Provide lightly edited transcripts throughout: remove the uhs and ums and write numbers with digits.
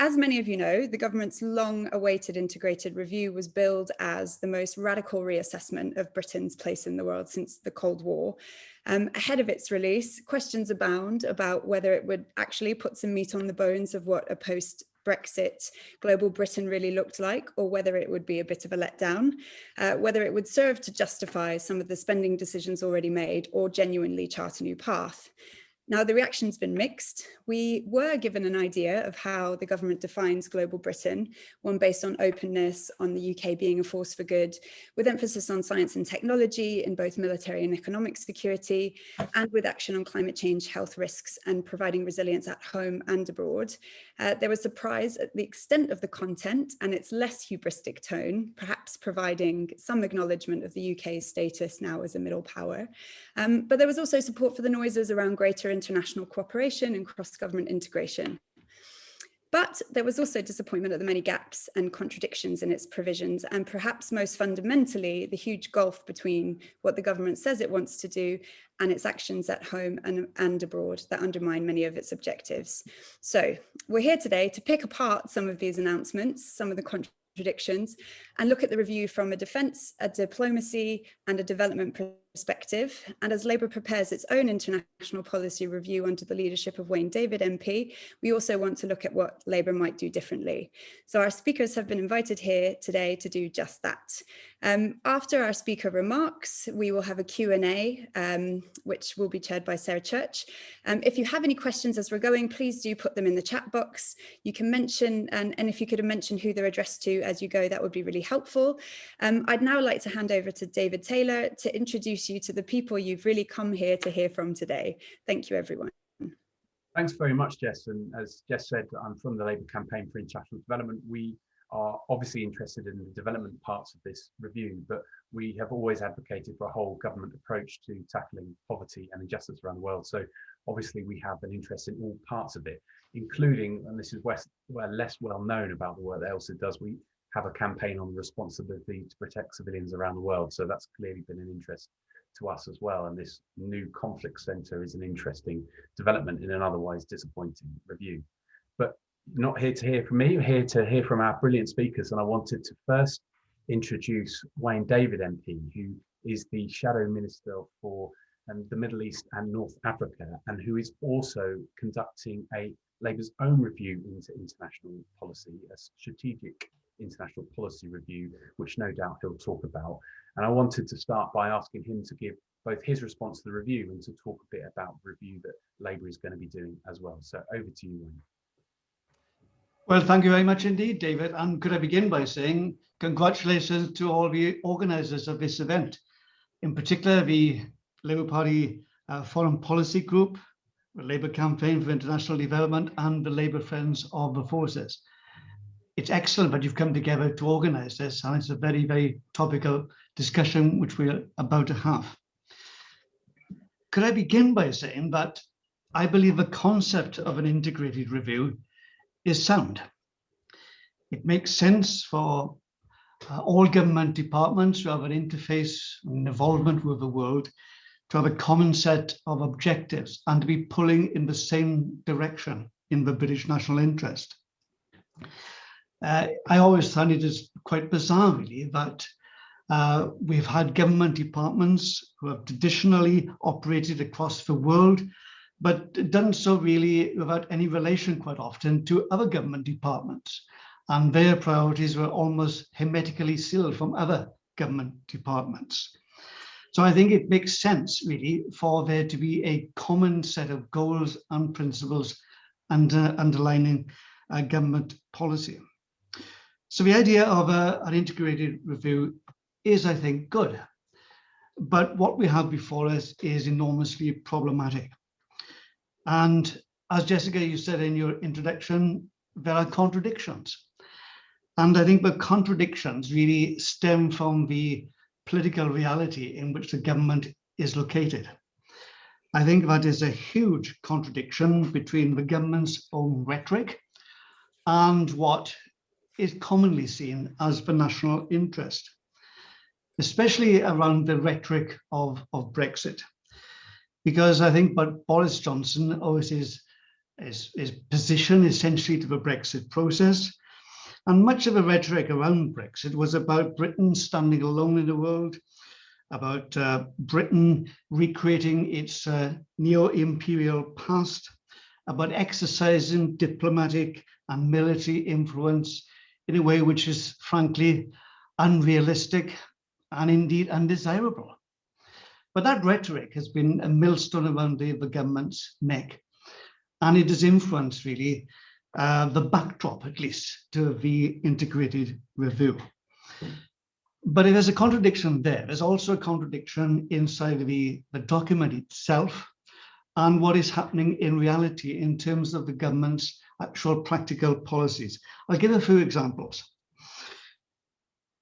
As many of you know, the government's long-awaited integrated review was billed as the most radical reassessment of Britain's place in the world since the Cold War. Ahead of its release, questions abound about whether it would actually put some meat on the bones of what a post-Brexit global Britain really looked like, or whether it would be a bit of a letdown, whether it would serve to justify some of the spending decisions already made or genuinely chart a new path. Now, the reaction's been mixed. We were given an idea of how the government defines global Britain, one based on openness, on the UK being a force for good, with emphasis on science and technology in both military and economic security, and with action on climate change, health risks, and providing resilience at home and abroad. There was surprise at the extent of the content and its less hubristic tone, perhaps providing some acknowledgement of the UK's status now as a middle power. But there was also support for the noises around greater international cooperation and cross-government integration. But there was also disappointment at the many gaps and contradictions in its provisions, and perhaps most fundamentally, the huge gulf between what the government says it wants to do and its actions at home and abroad that undermine many of its objectives. So we're here today to pick apart some of these announcements, some of the contradictions, and look at the review from a defence, a diplomacy, and a development perspective. And as Labour prepares its own international policy review under the leadership of Wayne David MP, we also want to look at what Labour might do differently. So our speakers have been invited here today to do just that. After our speaker remarks, we will have a Q&A, which will be chaired by Sarah Church. If you have any questions as we're going, please do put them in the chat box. You can mention, and if you could mention who they're addressed to as you go, that would be really helpful. I'd now like to hand over to David Taylor to introduce you to the people you've really come here to hear from today. Thank you, everyone. Thanks very much, Jess. And as Jess said, I'm from the Labour Campaign for International Development. We are obviously interested in the development parts of this review, but we have always advocated for a whole government approach to tackling poverty and injustice around the world. So obviously we have an interest in all parts of it, including, and this is less well known about the work that LCID does, we have a campaign on responsibility to protect civilians around the world. So that's clearly been an interest to us as well. And this new conflict centre is an interesting development in an otherwise disappointing review. But not here to hear from me, we're here to hear from our brilliant speakers. And I wanted to first introduce Wayne David MP, who is the Shadow Minister for the Middle East and North Africa, and who is also conducting Labour's own review into international policy, a strategic international policy review, which no doubt he'll talk about. And I wanted to start by asking him to give both his response to the review and to talk a bit about the review that Labour is going to be doing as well. So over to you, Wayne. Well, thank you very much indeed, David. And could I begin by saying congratulations to all the organisers of this event, in particular the Labour Party Foreign Policy Group, the Labour Campaign for International Development, and the Labour Friends of the Forces. It's excellent that you've come together to organise this, and it's a very, very topical discussion which we're about to have. Could I begin by saying that I believe the concept of an integrated review is sound. It makes sense for all government departments to have an interface and involvement with the world, to have a common set of objectives and to be pulling in the same direction in the British national interest. I always find it is quite bizarre, really, that we've had government departments who have traditionally operated across the world, but done so really without any relation quite often to other government departments. And their priorities were almost hermetically sealed from other government departments. So I think it makes sense, really, for there to be a common set of goals and principles underlining government policy. So the idea of an integrated review is, I think, good. But what we have before us is enormously problematic. And as Jessica, you said in your introduction, there are contradictions. And I think the contradictions really stem from the political reality in which the government is located. I think that is a huge contradiction between the government's own rhetoric and what is commonly seen as the national interest, especially around the rhetoric of Brexit. Because I think what Boris Johnson always is position essentially to the Brexit process. And much of the rhetoric around Brexit was about Britain standing alone in the world, about Britain recreating its neo-imperial past, about exercising diplomatic and military influence in a way which is frankly unrealistic and indeed undesirable. But that rhetoric has been a millstone around the government's neck, and it has influenced really the backdrop, at least, to the integrated review. But if there's a contradiction there, there's also a contradiction inside the document itself and what is happening in reality in terms of the government's actual practical policies. I'll give a few examples.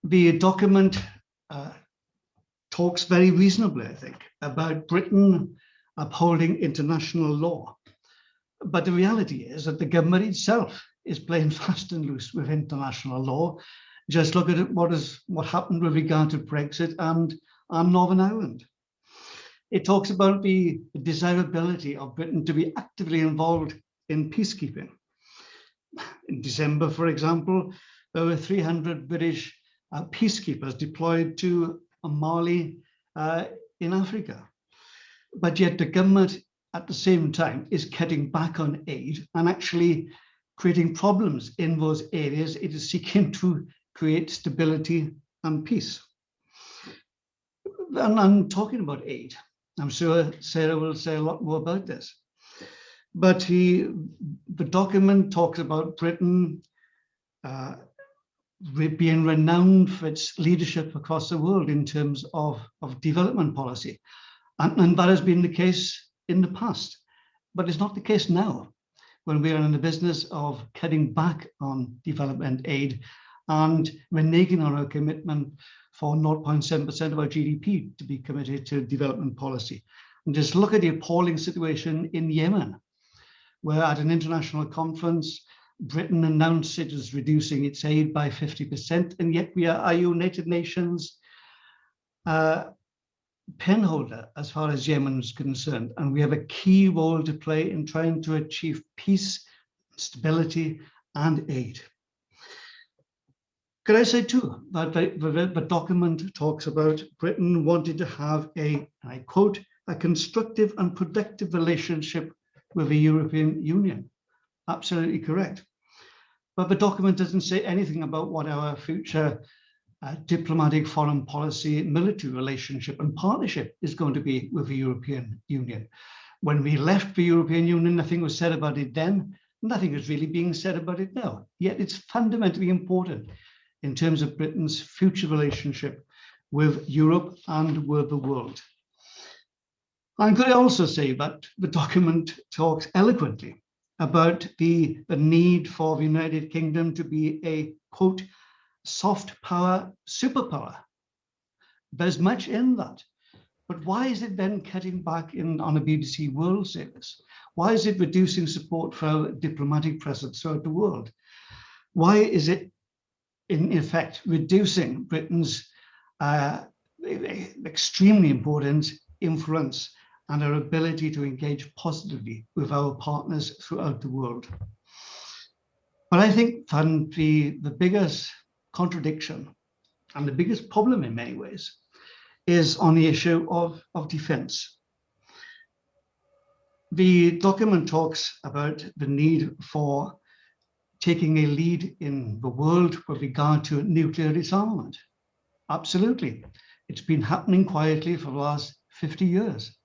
The document talks very reasonably, I think, about Britain upholding international law. But the reality is that the government itself is playing fast and loose with international law. Just look at what happened with regard to Brexit and Northern Ireland. It talks about the desirability of Britain to be actively involved in peacekeeping. In December, for example, there were 300 British peacekeepers deployed to Mali in Africa. But yet the government at the same time is cutting back on aid and actually creating problems in those areas. It is seeking to create stability and peace. And I'm talking about aid. I'm sure Sarah will say a lot more about this. But the document talks about Britain being renowned for its leadership across the world in terms of development policy. And that has been the case in the past, but it's not the case now, when we are in the business of cutting back on development aid and reneging on our commitment for 0.7% of our GDP to be committed to development policy. And just look at the appalling situation in Yemen, where at an international conference, Britain announced it was reducing its aid by 50%, and yet we are a United Nations penholder as far as Yemen is concerned, and we have a key role to play in trying to achieve peace, stability, and aid. Could I say too that the document talks about Britain wanting to have and I quote, a constructive and productive relationship with the European Union. Absolutely correct. But the document doesn't say anything about what our future diplomatic, foreign policy, military relationship and partnership is going to be with the European Union. When we left the European Union, nothing was said about it then. Nothing is really being said about it now. Yet it's fundamentally important in terms of Britain's future relationship with Europe and with the world. And could I also say that the document talks eloquently about the need for the United Kingdom to be a, quote, soft power superpower. There's much in that. But why is it then cutting back on a BBC World Service? Why is it reducing support for our diplomatic presence throughout the world? Why is it, in effect, reducing Britain's extremely important influence and our ability to engage positively with our partners throughout the world? But I think the biggest contradiction and the biggest problem in many ways is on the issue of defense. The document talks about the need for taking a lead in the world with regard to nuclear disarmament. Absolutely. It's been happening quietly for the last 50 years.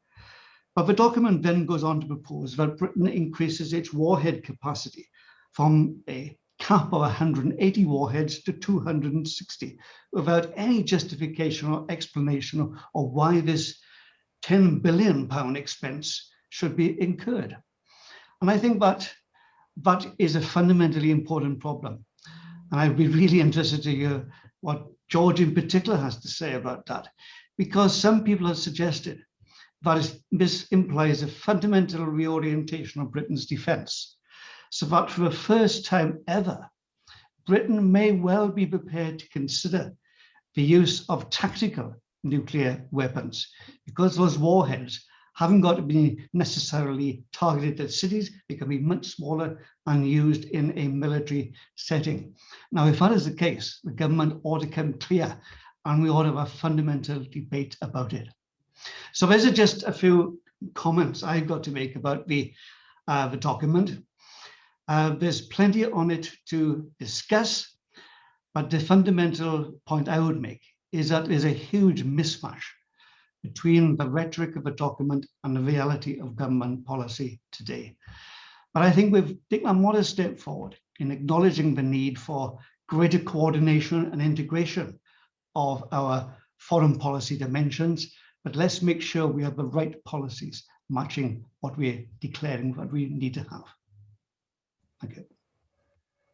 But the document then goes on to propose that Britain increases its warhead capacity from a cap of 180 warheads to 260 without any justification or explanation of why this £10 billion expense should be incurred. And I think that is a fundamentally important problem. And I'd be really interested to hear what George in particular has to say about that, because some people have suggested that this implies a fundamental reorientation of Britain's defence, so that for the first time ever, Britain may well be prepared to consider the use of tactical nuclear weapons, because those warheads haven't got to be necessarily targeted at cities. It can be much smaller and used in a military setting. Now, if that is the case, the government ought to come clear and we ought to have a fundamental debate about it. So those are just a few comments I've got to make about the document. There's plenty on it to discuss, but the fundamental point I would make is that there's a huge mismatch between the rhetoric of the document and the reality of government policy today. But I think we've taken a modest step forward in acknowledging the need for greater coordination and integration of our foreign policy dimensions, but let's make sure we have the right policies matching what we're declaring what we need to have. Thank you.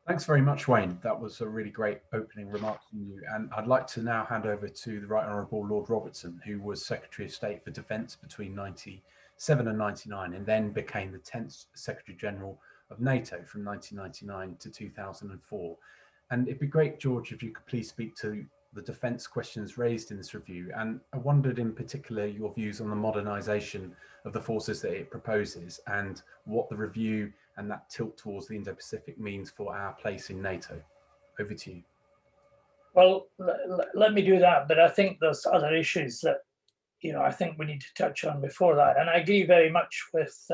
Thanks very much, Wayne. That was a really great opening remark from you. And I'd like to now hand over to the Right Honourable Lord Robertson, who was Secretary of State for Defence between 1997 and 99, and then became the 10th Secretary General of NATO from 1999 to 2004. And it'd be great, George, if you could please speak to the defence questions raised in this review. And I wondered in particular your views on the modernisation of the forces that it proposes and what the review and that tilt towards the Indo-Pacific means for our place in NATO. Over to you. Well, let me do that, but I think there's other issues that, I think we need to touch on before that. And I agree very much with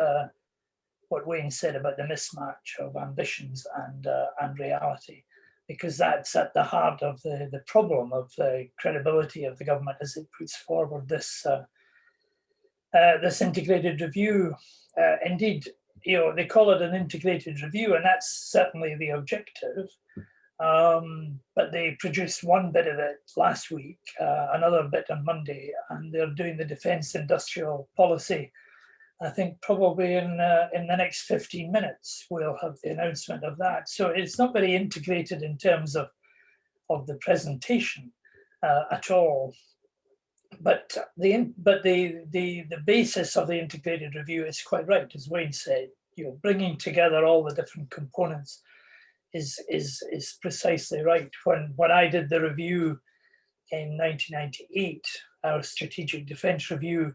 what Wayne said about the mismatch of ambitions and reality, because that's at the heart of the problem of the credibility of the government as it puts forward this this integrated review. Indeed, they call it an integrated review, and that's certainly the objective. But they produced one bit of it last week, another bit on Monday, and they're doing the defence industrial policy. I think probably in the next 15 minutes, we'll have the announcement of that. So it's not very integrated in terms of the presentation at all. But the basis of the integrated review is quite right, as Wayne said. Bringing together all the different components is precisely right. When I did the review in 1998, our strategic defence review,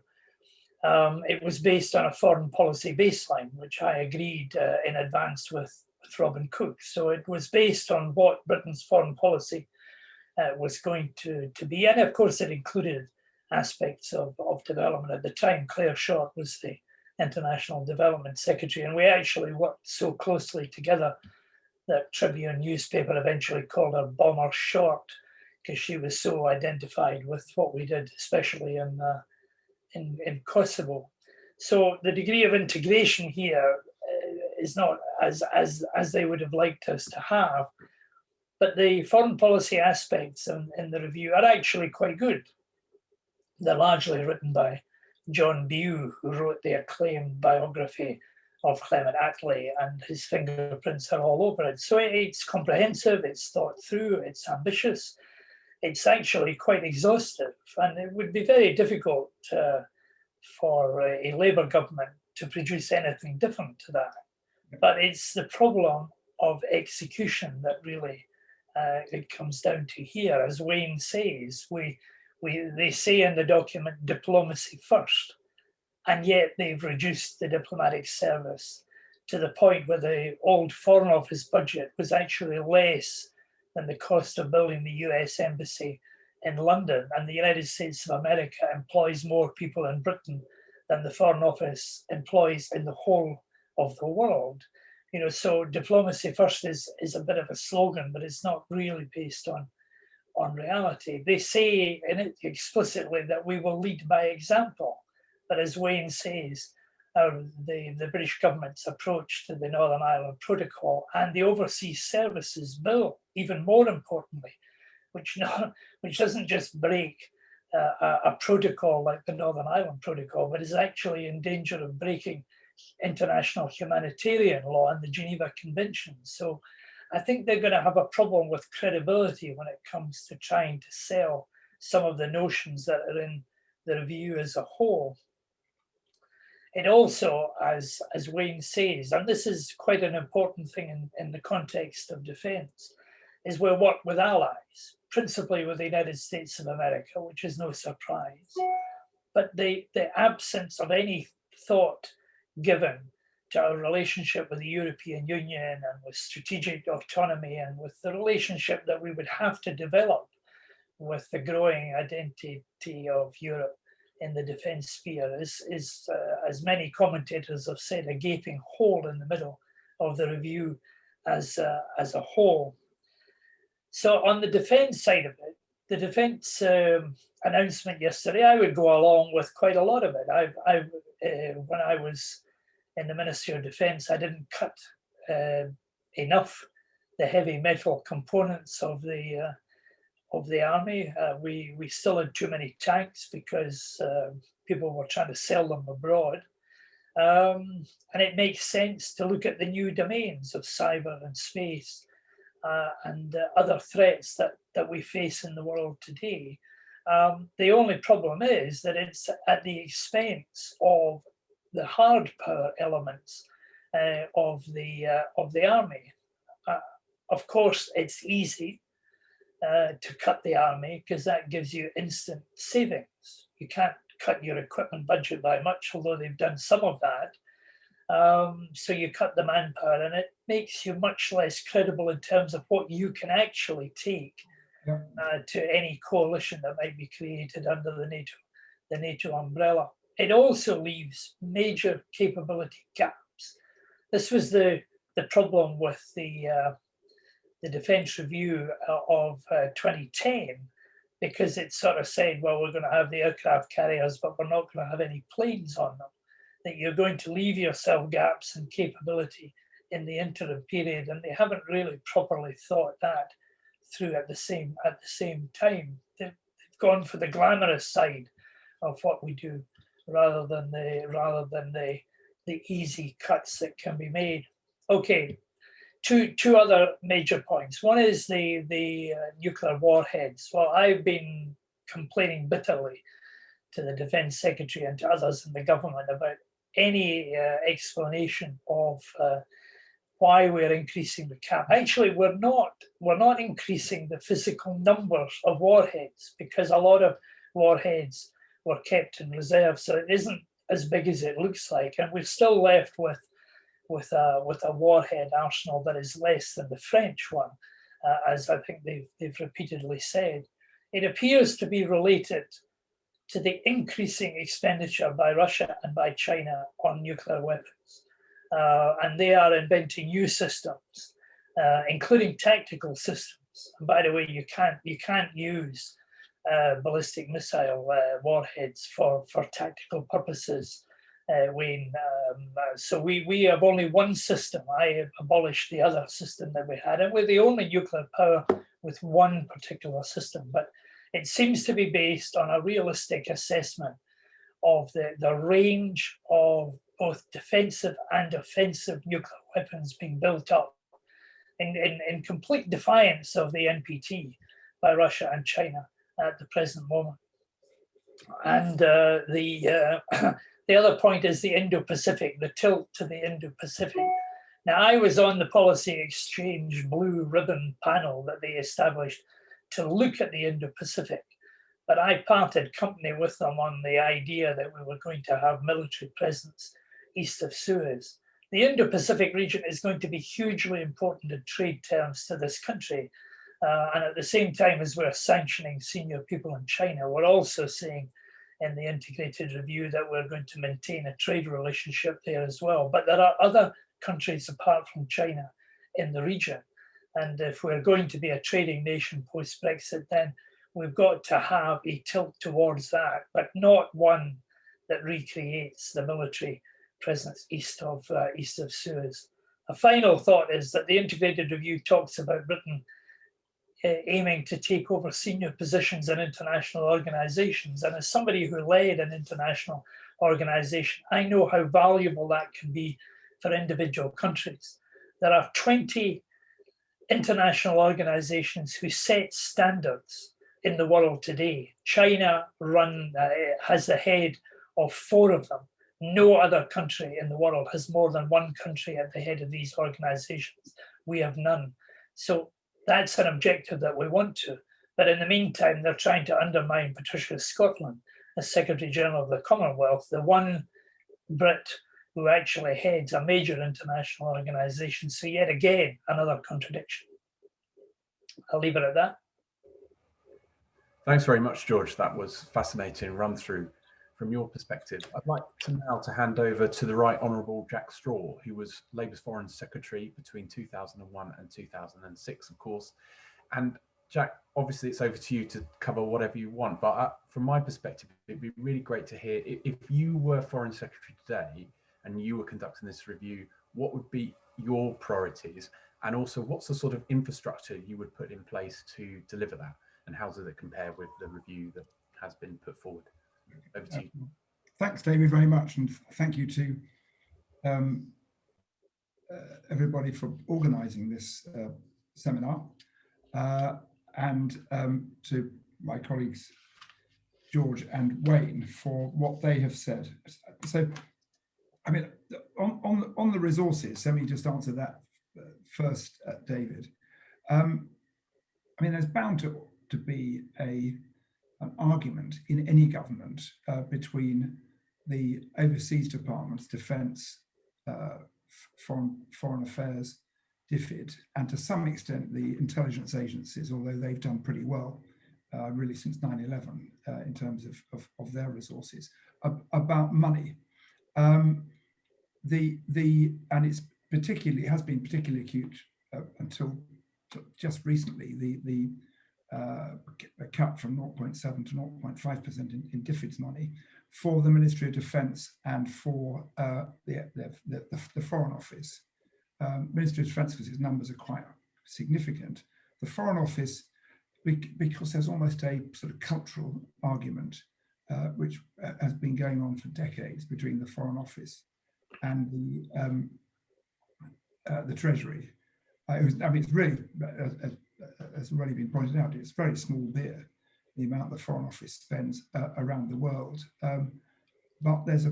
it was based on a foreign policy baseline, which I agreed in advance with Robin Cook. So it was based on what Britain's foreign policy was going to be. And of course, it included aspects of development. At the time, Claire Short was the International Development Secretary, and we actually worked so closely together that Tribune newspaper eventually called her Bomber Short, because she was so identified with what we did, especially in Kosovo. So the degree of integration here is not as they would have liked us to have, but the foreign policy aspects in the review are actually quite good. They're largely written by John Bew, who wrote the acclaimed biography of Clement Attlee, and his fingerprints are all over it. So it's comprehensive, it's thought through, it's ambitious, it's actually quite exhaustive, and it would be very difficult for a Labour government to produce anything different to that. But it's the problem of execution that really it comes down to here. As Wayne says, they say in the document diplomacy first, and yet they've reduced the diplomatic service to the point where the old Foreign Office budget was actually less than the cost of building the US Embassy in London, and the United States of America employs more people in Britain than the Foreign Office employs in the whole of the world. So diplomacy first is a bit of a slogan, but it's not really based on reality. They say in it explicitly that we will lead by example, but as Wayne says, the British government's approach to the Northern Ireland Protocol and the Overseas Services Bill, even more importantly, which doesn't just break a protocol like the Northern Ireland Protocol, but is actually in danger of breaking international humanitarian law and the Geneva Convention. So I think they're going to have a problem with credibility when it comes to trying to sell some of the notions that are in the review as a whole. It also, as Wayne says, and this is quite an important thing in the context of defence, is we'll work with allies, principally with the United States of America, which is no surprise. but the absence of any thought given to our relationship with the European Union and with strategic autonomy and with the relationship that we would have to develop with the growing identity of Europe in the defence sphere is as many commentators have said, a gaping hole in the middle of the review as a whole. So on the defence side of it, the defence announcement yesterday, I would go along with quite a lot of it. When I was in the Ministry of Defence, I didn't cut enough the heavy metal components of the army. We still had too many tanks because people were trying to sell them abroad. And it makes sense to look at the new domains of cyber and space and other threats that we face in the world today. The only problem is that it's at the expense of the hard power elements of the army. Of course, it's easy to cut the army because that gives you instant savings. You can't cut your equipment budget by much, although they've done some of that. So you cut the manpower, and it makes you much less credible in terms of what you can actually take to any coalition that might be created under the NATO umbrella. It also leaves major capability gaps. This was the problem with the Defence Review of 2010, because it sort of said, well, we're going to have the aircraft carriers, but we're not going to have any planes on them. That you're going to leave yourself gaps in capability in the interim period, and they haven't really properly thought that through at the same time. They've gone for the glamorous side of what we do, rather than the easy cuts that can be made. Okay, two other major points. One is the nuclear warheads. Well, I've been complaining bitterly to the Defence Secretary and to others in the government about any explanation of why we're increasing the cap. Actually, we're not increasing the physical numbers of warheads, because a lot of warheads were kept in reserve, so it isn't as big as it looks like, and we're still left with a warhead arsenal that is less than the French one, as I think they've repeatedly said. It appears to be related to the increasing expenditure by Russia and by China on nuclear weapons. And they are inventing new systems, including tactical systems. And by the way, you can't use ballistic missile warheads for tactical purposes, Wayne. So we have only one system. I abolished the other system that we had, and we're the only nuclear power with one particular system. But it seems to be based on a realistic assessment of the range of both defensive and offensive nuclear weapons being built up in complete defiance of the NPT by Russia and China at the present moment. And the other point is the Indo-Pacific, the tilt to the Indo-Pacific. Now, I was on the Policy Exchange Blue Ribbon panel that they established to look at the Indo-Pacific, but I parted company with them on the idea that we were going to have military presence east of Suez. The Indo-Pacific region is going to be hugely important in trade terms to this country. And at the same time as we're sanctioning senior people in China, we're also saying in the integrated review that we're going to maintain a trade relationship there as well. But there are other countries apart from China in the region. And if we're going to be a trading nation post-Brexit, then we've got to have a tilt towards that, but not one that recreates the military presence east of Suez. A final thought is that the integrated review talks about Britain aiming to take over senior positions in international organizations. And as somebody who led an international organization, I know how valuable that can be for individual countries. There are 20 international organizations who set standards in the world today. China has the head of 4 of them. No other country in the world has more than one country at the head of these organizations. We have none. So that's an objective that we want to. But in the meantime, they're trying to undermine Patricia's Scotland as Secretary General of the Commonwealth, the one Brit who actually heads a major international organisation. So yet again, another contradiction. I'll leave it at that. Thanks very much, George. That was fascinating run through from your perspective. I'd like to hand over to the Right Honourable Jack Straw, who was Labour's Foreign Secretary between 2001 and 2006, of course. And Jack, obviously it's over to you to cover whatever you want, but from my perspective, it'd be really great to hear if you were Foreign Secretary today and you were conducting this review, what would be your priorities? And also what's the sort of infrastructure you would put in place to deliver that? And how does it compare with the review that has been put forward? Over to you. Thanks, David, very much. And thank you to everybody for organising this seminar. And to my colleagues, George and Wayne, for what they have said. So, I mean, on the resources, let me just answer that first, David. I mean, there's bound to be an argument in any government between the overseas departments, defence, foreign affairs, DFID, and to some extent the intelligence agencies, although they've done pretty well really since 9/11 in terms of their resources, about money. And it's has been particularly acute until just recently, the cut from 0.7 to 0.5% in DFID's money for the Ministry of Defence and for the Foreign Office. Ministry of Defence, because its numbers are quite significant. The Foreign Office, because there's almost a sort of cultural argument which has been going on for decades between the Foreign Office and the Treasury. I mean, it's really, as already been pointed out, it's very small beer, the amount the Foreign Office spends around the world. But there's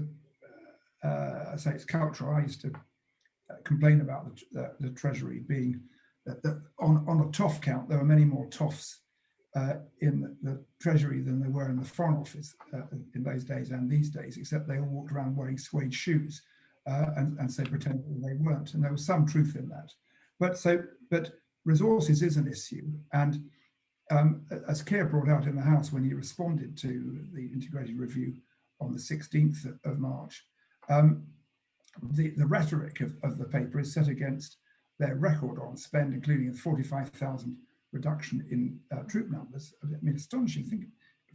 I say it's cultural. I used to complain about the Treasury being that on a TOF count, there were many more TOFs in the Treasury than there were in the Foreign Office in those days and these days, except they all walked around wearing suede shoes and so pretended they weren't. And there was some truth in that. But resources is an issue. And as Keir brought out in the House when he responded to the integrated review on the 16th of March, the rhetoric of the paper is set against their record on spend, including a 45,000 reduction in troop numbers. I mean, astonishing. Think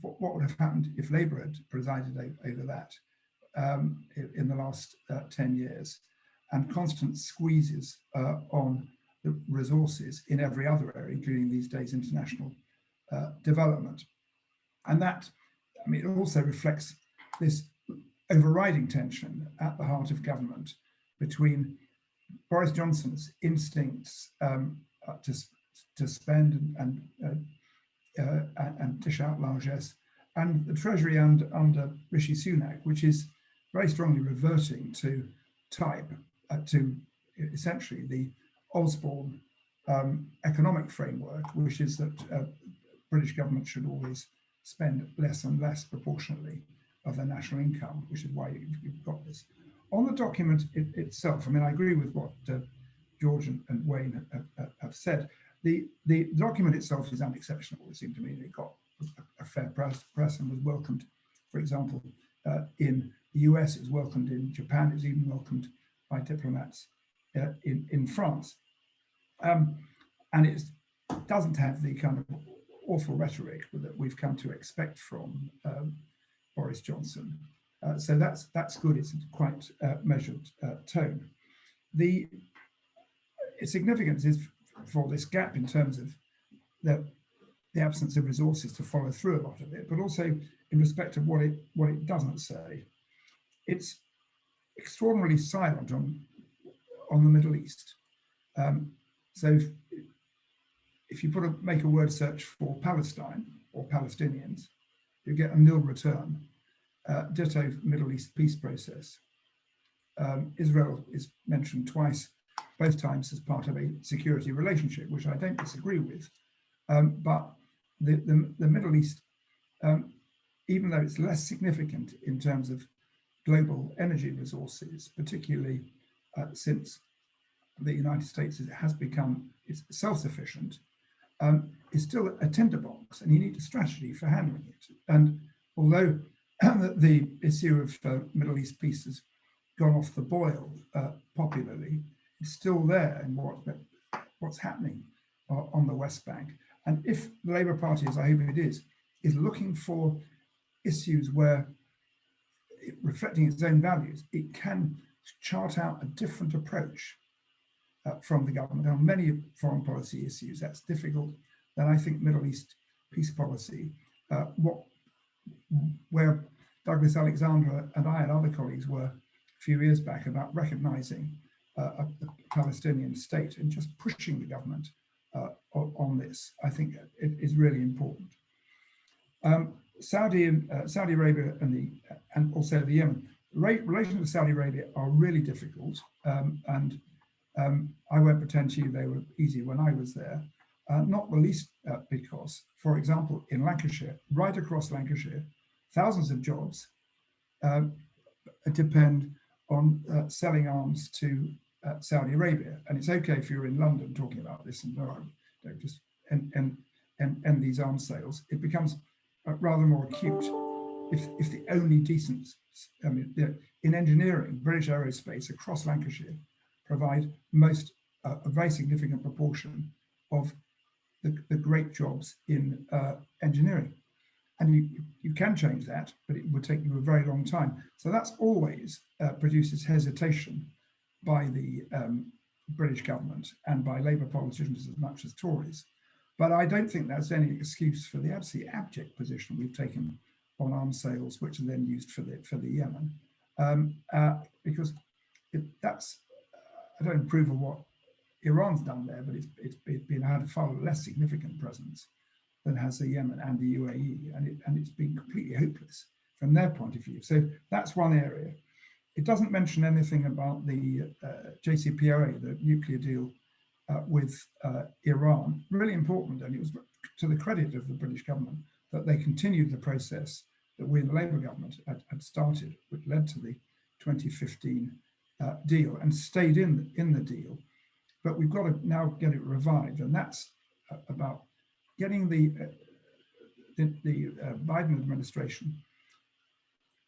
what would have happened if Labour had presided over that in the last 10 years, and constant squeezes on the resources in every other area, including these days international development. And that, I mean, it also reflects this overriding tension at the heart of government between Boris Johnson's instincts to spend and dish out largesse, and the Treasury under Rishi Sunak, which is very strongly reverting to type, to essentially the Osborne economic framework, which is that British government should always spend less and less proportionately of their national income, which is why you've got this. On the document itself, I mean, I agree with what George and Wayne have said. The document itself is unexceptional, it seemed to me. It got a fair press and was welcomed, for example, in the US, it was welcomed in Japan, it was even welcomed by diplomats in France. And it doesn't have the kind of awful rhetoric that we've come to expect from Boris Johnson. So that's good. It's a quite measured tone. The significance is for this gap in terms of the absence of resources to follow through a lot of it, but also in respect of what it doesn't say. It's extraordinarily silent on the Middle East. So if you make a word search for Palestine or Palestinians, you get a nil return. Ditto Middle East peace process. Israel is mentioned twice, both times as part of a security relationship, which I don't disagree with. But the Middle East even though it's less significant in terms of global energy resources, particularly since the United States has become self-sufficient, is still a tinderbox, and you need a strategy for handling it. And although the issue of Middle East peace has gone off the boil popularly, it's still there in what's happening on the West Bank. And if the Labour Party, as I hope it is looking for issues where, reflecting its own values, it can chart out a different approach from the government on many foreign policy issues. That's difficult. Then I think Middle East peace policy, where Douglas Alexander and I and other colleagues were a few years back about recognizing a Palestinian state and just pushing the government on this, I think it is really important. Saudi Arabia and also the Yemen. Relations with Saudi Arabia are really difficult, and I won't pretend to you they were easy when I was there. Not the least because, for example, in Lancashire, right across Lancashire, thousands of jobs depend on selling arms to Saudi Arabia. And it's okay if you're in London talking about this and don't just end these arms sales. It becomes rather more acute if the only decent, in engineering, British Aerospace across Lancashire provide a very significant proportion of the great jobs in engineering. And you can change that, but it would take you a very long time. So that's always produces hesitation by the British government and by Labour politicians as much as Tories. But I don't think that's any excuse for the absolutely abject position we've taken on arms sales, which are then used for the Yemen, because I don't approve of what Iran's done there, but it's had a far less significant presence than has the Yemen and the UAE, and it's been completely hopeless from their point of view. So that's one area. It doesn't mention anything about the JCPOA, the nuclear deal with Iran. Really important, and it was to the credit of the British government that they continued the process that we in the Labour government had started, which led to the 2015 deal and stayed in the deal. But we've got to now get it revived, and that's about getting the Biden administration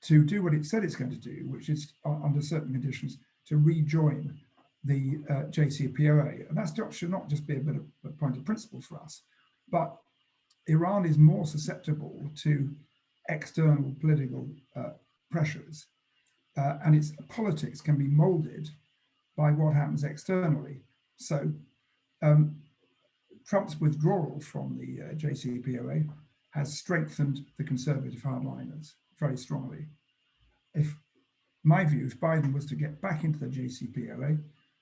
to do what it said it's going to do, which is, under certain conditions, to rejoin the JCPOA. And that should not just be a bit of a point of principle for us, but Iran is more susceptible to external political pressures, and its politics can be molded by what happens externally. So Trump's withdrawal from the JCPOA has strengthened the conservative hardliners very strongly. My view, if Biden was to get back into the JCPOA,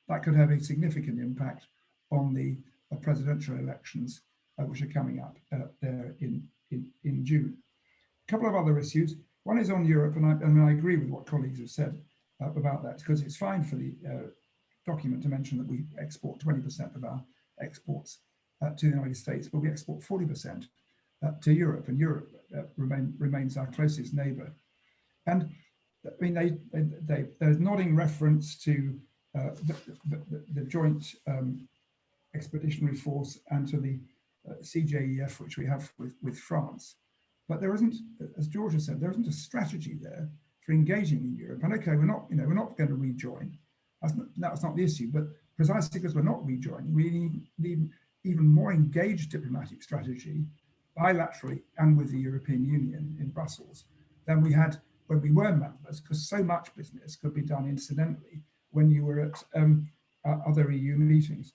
that could have a significant impact on the presidential elections, which are coming up there in June. A couple of other issues. One is on Europe, and I agree with what colleagues have said about that, because it's fine for the document to mention that we export 20% of our exports to the United States, but we export 40% to Europe, and Europe remains our closest neighbor. And I mean, there's nodding reference to the joint expeditionary force and to the CJEF, which we have with France. But there isn't, as George has said, there isn't a strategy there for engaging in Europe. And okay, we're not going to rejoin. That's not the issue. But precisely because we're not rejoining, we need even more engaged diplomatic strategy, bilaterally and with the European Union in Brussels, than we had when we were members, because so much business could be done incidentally when you were at other EU meetings.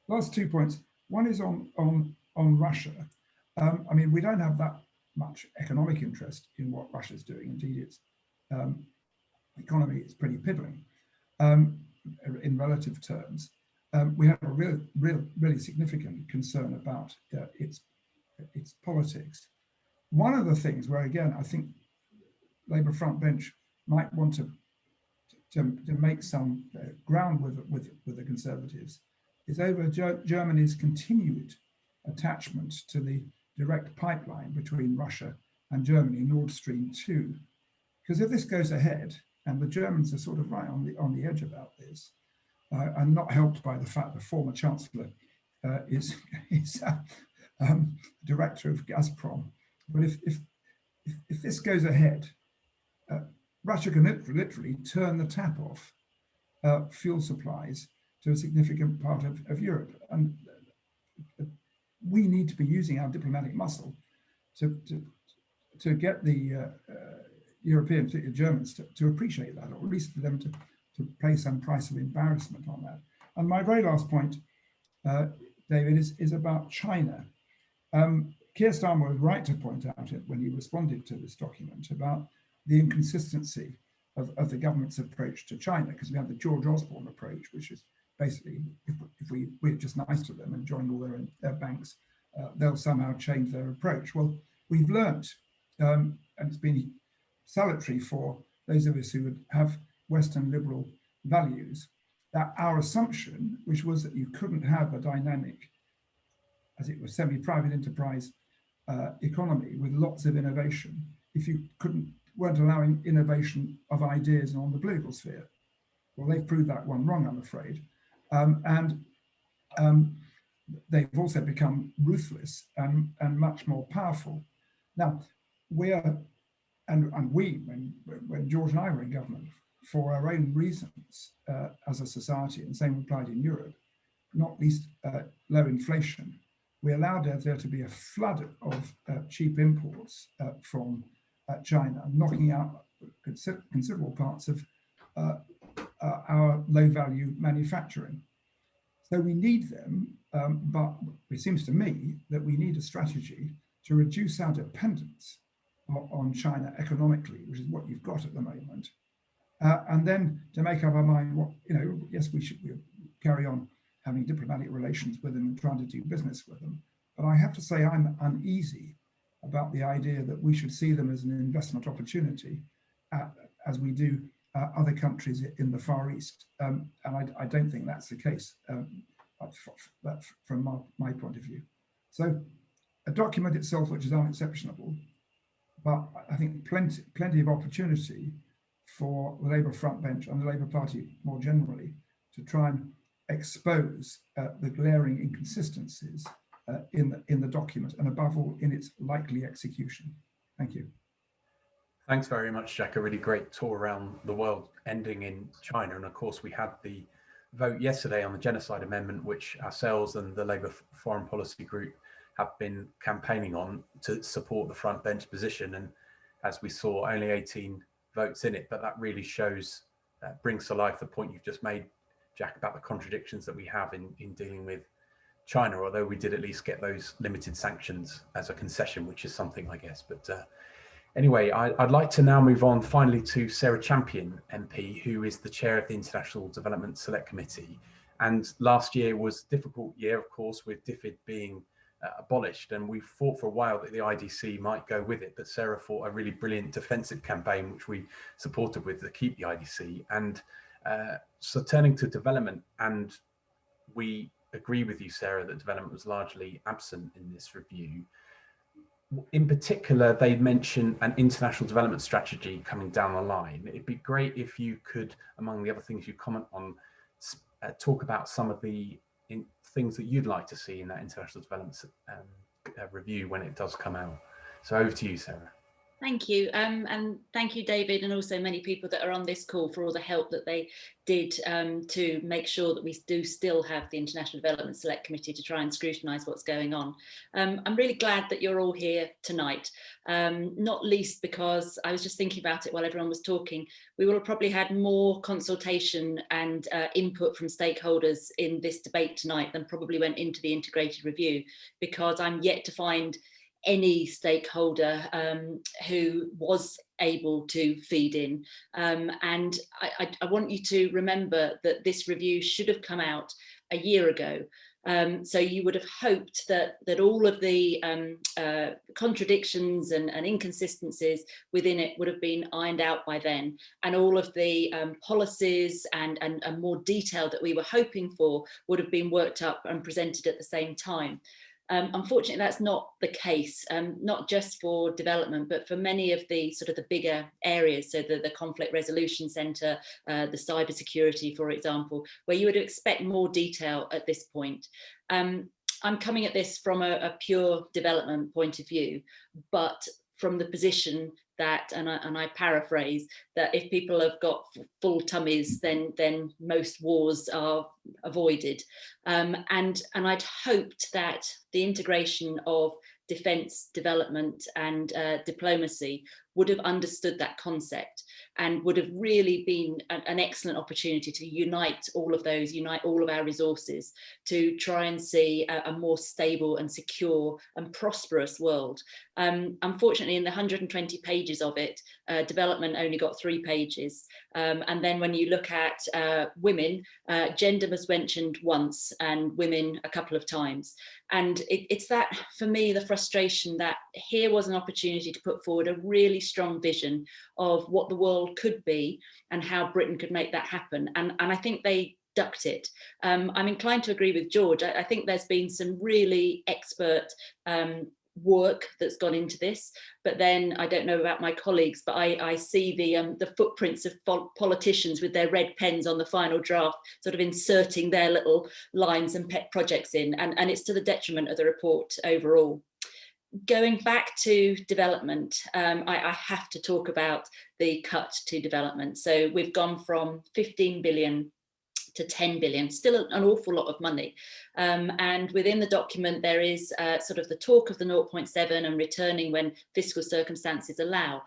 Last 2 points. One is on Russia. I mean, we don't have that much economic interest in what Russia's doing. Indeed, its economy is pretty piddling in relative terms. We have a really significant concern about its politics. One of the things where, again, I think Labour front bench might want to make some ground with the Conservatives is over Germany's continued attachment to the direct pipeline between Russia and Germany, Nord Stream 2. Because if this goes ahead, and the Germans are sort of right on the edge about this, and not helped by the fact the former Chancellor is director of Gazprom. But if this goes ahead, Russia can literally turn the tap off fuel supplies to a significant part of Europe. And we need to be using our diplomatic muscle to get the Europeans, particularly Germans, to appreciate that, or at least for them to place some price of embarrassment on that. And my very last point, David, is about China. Keir Starmer was right to point out it when he responded to this document about the inconsistency of the government's approach to China, because we have the George Osborne approach, which is basically if we're just nice to them and join all their banks, they'll somehow change their approach. Well, we've learnt, and it's been salutary for those of us who would have Western liberal values, that our assumption, which was that you couldn't have a dynamic, as it was, semi-private enterprise economy with lots of innovation, if you weren't allowing innovation of ideas on the political sphere. Well, they've proved that one wrong, I'm afraid. They've also become ruthless and much more powerful. Now, when George and I were in government, for our own reasons as a society, and the same applied in Europe, not least low inflation, we allowed there to be a flood of cheap imports from China, knocking out considerable parts of our low-value manufacturing. So we need them, but it seems to me that we need a strategy to reduce our dependence on China economically, which is what you've got at the moment, and then to make up our mind what, yes, we'll carry on having diplomatic relations with them and trying to do business with them. But I have to say I'm uneasy about the idea that we should see them as an investment opportunity, as we do other countries in the Far East. And I don't think that's the case from my point of view. So a document itself, which is unexceptionable, but I think plenty of opportunity for the Labour front bench and the Labour Party more generally to try and expose the glaring inconsistencies in the document, and above all in its likely execution. Thank you. Thanks very much, Jack. A really great tour around the world, ending in China. And of course, we had the vote yesterday on the Genocide Amendment, which ourselves and the Labour Foreign Policy Group have been campaigning on to support the front bench position. And as we saw, only 18 votes in it, but that really shows, brings to life the point you've just made, Jack, about the contradictions that we have in dealing with China, although we did at least get those limited sanctions as a concession, which is something, I guess. But anyway, I'd like to now move on finally to Sarah Champion MP, who is the chair of the International Development Select Committee. And last year was a difficult year, of course, with DFID being abolished, and we fought for a while that the IDC might go with it, but Sarah fought a really brilliant defensive campaign, which we supported with, to keep the IDC. And so turning to development, and we agree with you, Sarah, that development was largely absent in this review. In particular, they mention an international development strategy coming down the line. It'd be great if you could, among the other things you comment on, talk about some of the things that you'd like to see in that international development review when it does come out. So over to you, Sarah. Thank you. And thank you, David, and also many people that are on this call for all the help that they did to make sure that we do still have the International Development Select Committee to try and scrutinise what's going on. I'm really glad that you're all here tonight, not least because I was just thinking about it while everyone was talking. We will have probably had more consultation and input from stakeholders in this debate tonight than probably went into the integrated review, because I'm yet to find any stakeholder who was able to feed in. And I want you to remember that this review should have come out a year ago. So you would have hoped that all of the contradictions and inconsistencies within it would have been ironed out by then, and all of the policies and more detail that we were hoping for would have been worked up and presented at the same time. Unfortunately, that's not the case, not just for development, but for many of the sort of the bigger areas. So the Conflict Resolution Centre, the cybersecurity, for example, where you would expect more detail at this point. I'm coming at this from a pure development point of view, but from the position that, and I paraphrase, that if people have got full tummies, then most wars are avoided. And I'd hoped that the integration of defence, development and diplomacy would have understood that concept and would have really been an excellent opportunity to unite all of those, unite all of our resources to try and see a more stable and secure and prosperous world. Unfortunately, in the 120 pages of it, development only got 3 pages. And then when you look at women, gender was mentioned once and women a couple of times. And it's that, for me, the frustration that here was an opportunity to put forward a really strong vision of what the world could be and how Britain could make that happen. And I think they ducked it. I'm inclined to agree with George. I think there's been some really expert work that's gone into this, but then I don't know about my colleagues, but I see the footprints of politicians with their red pens on the final draft, sort of inserting their little lines and pet projects in, and it's to the detriment of the report overall. Going back to development, I have to talk about the cut to development. So we've gone from 15 billion to 10 billion, still an awful lot of money. And within the document, there is sort of the talk of the 0.7 and returning when fiscal circumstances allow.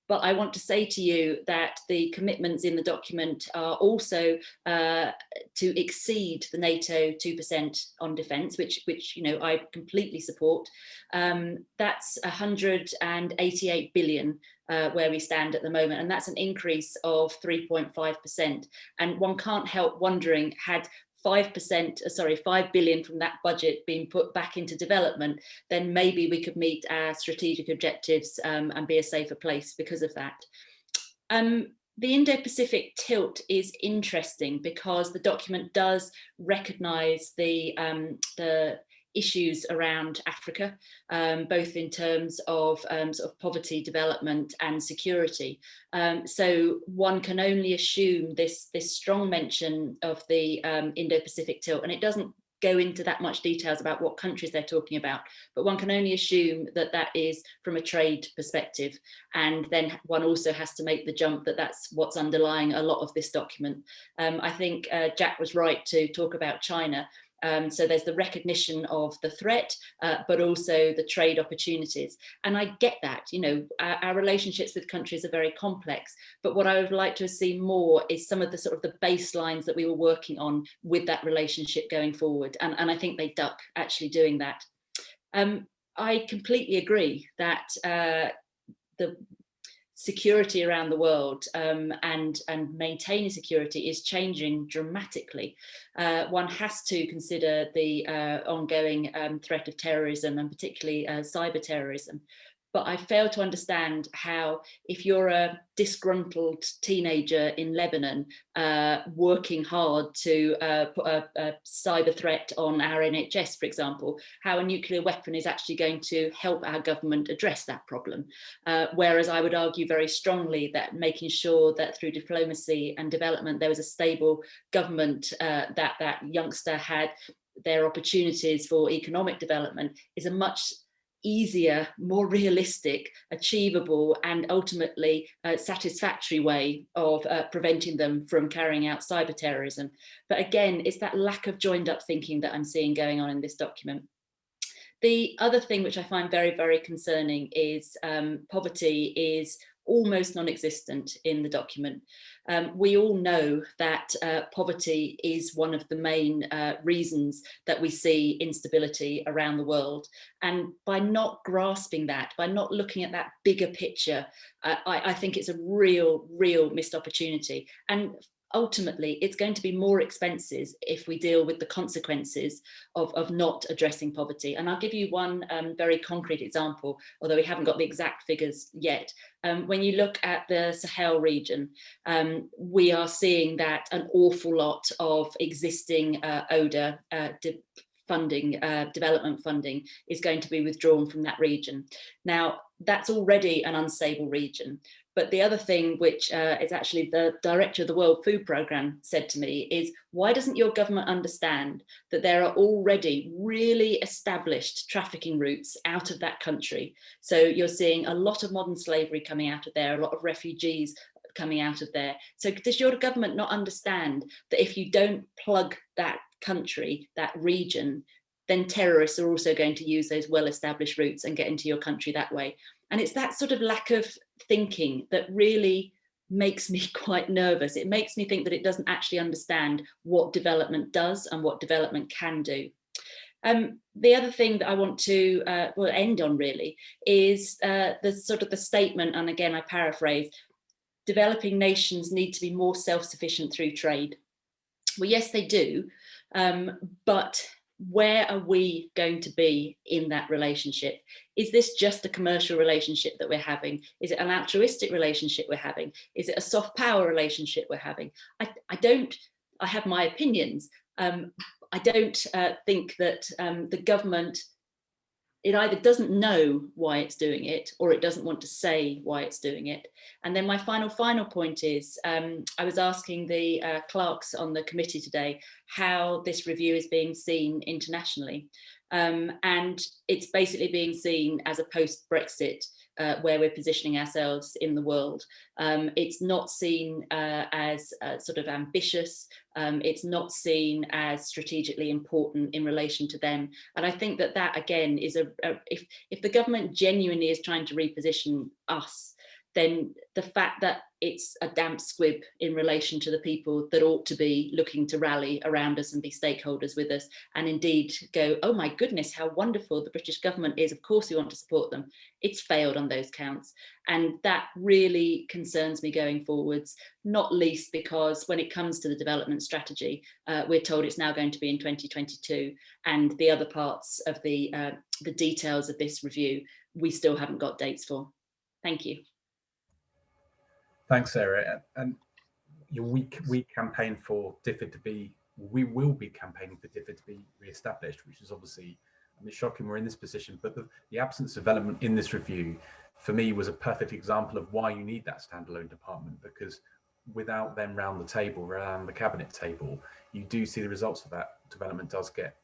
But I want to say to you that the commitments in the document are also to exceed the NATO 2% on defence, which you know I completely support. That's 188 billion where we stand at the moment, and that's an increase of 3.5%. And one can't help wondering, had 5 billion from that budget being put back into development, then maybe we could meet our strategic objectives and be a safer place because of that. The Indo-Pacific tilt is interesting because the document does recognise the issues around Africa, both in terms of sort of poverty, development and security. So one can only assume this strong mention of the Indo-Pacific tilt, and it doesn't go into that much details about what countries they're talking about, but one can only assume that that is from a trade perspective. And then one also has to make the jump that that's what's underlying a lot of this document. I think Jack was right to talk about China. So there's the recognition of the threat, but also the trade opportunities. And I get that, you know, our relationships with countries are very complex, but what I would like to see more is some of the sort of the baselines that we were working on with that relationship going forward. And I think they duck actually doing that. I completely agree that the security around the world and maintaining security is changing dramatically. One has to consider the ongoing threat of terrorism, and particularly cyber terrorism. But I fail to understand how, if you're a disgruntled teenager in Lebanon working hard to put a cyber threat on our NHS, for example, how a nuclear weapon is actually going to help our government address that problem. Whereas I would argue very strongly that making sure that through diplomacy and development there was a stable government, that youngster had their opportunities for economic development, is a much easier, more realistic, achievable and ultimately satisfactory way of preventing them from carrying out cyber terrorism. But again, it's that lack of joined up thinking that I'm seeing going on in this document. The other thing which I find very, very concerning is poverty is almost non-existent in the document. We all know that poverty is one of the main reasons that we see instability around the world. And by not grasping that, by not looking at that bigger picture, I think it's a real missed opportunity. And ultimately, it's going to be more expensive if we deal with the consequences of not addressing poverty. And I'll give you one very concrete example, although we haven't got the exact figures yet. When you look at the Sahel region, we are seeing that an awful lot of existing ODA funding, development funding, is going to be withdrawn from that region. Now, that's already an unstable region. But the other thing, which is actually the director of the World Food Programme said to me, is why doesn't your government understand that there are already really established trafficking routes out of that country? So you're seeing a lot of modern slavery coming out of there, a lot of refugees coming out of there. So does your government not understand that if you don't plug that country, that region, then terrorists are also going to use those well-established routes and get into your country that way? And it's that sort of lack of thinking that really makes me quite nervous. It makes me think that it doesn't actually understand what development does and what development can do. The other thing that I want to end on really is the statement, and again I paraphrase, developing nations need to be more self-sufficient through trade. Well, yes, they do, but where are we going to be in that relationship? Is this just a commercial relationship that we're having? Is it an altruistic relationship we're having? Is it a soft power relationship we're having? I have my opinions. I don't think that the government, it either doesn't know why it's doing it or it doesn't want to say why it's doing it. And then my final point is, I was asking the clerks on the committee today how this review is being seen internationally. And it's basically being seen as a post-Brexit, where we're positioning ourselves in the world. It's not seen as sort of ambitious. It's not seen as strategically important in relation to them. And I think that that again is if the government genuinely is trying to reposition us, then the fact that it's a damp squib in relation to the people that ought to be looking to rally around us and be stakeholders with us, and indeed go, oh my goodness, how wonderful the British government is, of course we want to support them. It's failed on those counts. And that really concerns me going forwards, not least because when it comes to the development strategy, we're told it's now going to be in 2022, and the other parts of the details of this review, we still haven't got dates for. Thank you. Thanks, Sarah. And we campaign for DFID to be, we will be campaigning for DFID to be re-established, which is obviously, I mean, shocking we're in this position, but the absence of development in this review, for me, was a perfect example of why you need that standalone department, because without them round the table, around the cabinet table, you do see the results of that development does get,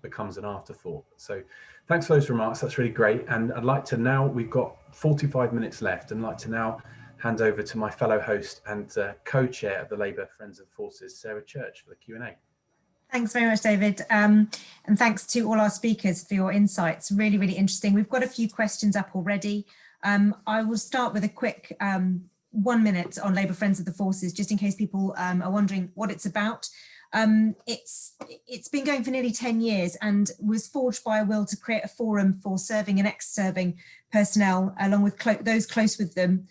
becomes an afterthought. So thanks for those remarks, that's really great. And I'd like to now, we've got 45 minutes left, and I'd like to now hand over to my fellow host and co-chair of the Labour Friends of the Forces, Sarah Church, for the Q&A. Thanks very much, David. And thanks to all our speakers for your insights. Really, really interesting. We've got a few questions up already. I will start with a quick 1 minute on Labour Friends of the Forces, just in case people are wondering what it's about. It's been going for nearly 10 years and was forged by a will to create a forum for serving and ex-serving personnel, along with those close with them,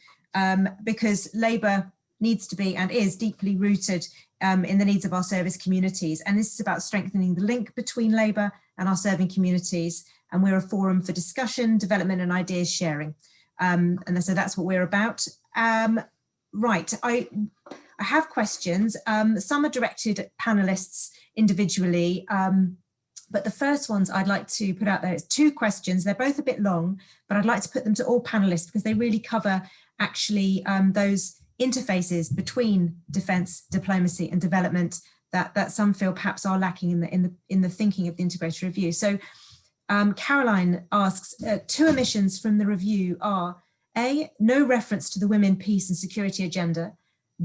because Labour needs to be and is deeply rooted in the needs of our service communities. And this is about strengthening the link between Labour and our serving communities. And we're a forum for discussion, development and ideas sharing. And so that's what we're about. Right, I have questions. Some are directed at panellists individually. But the first ones I'd like to put out there is 2 questions. They're both a bit long, but I'd like to put them to all panellists because they really cover actually those interfaces between defence, diplomacy and development that some feel perhaps are lacking in the thinking of the integrated review. So Caroline asks, 2 omissions from the review are A, no reference to the women, peace and security agenda,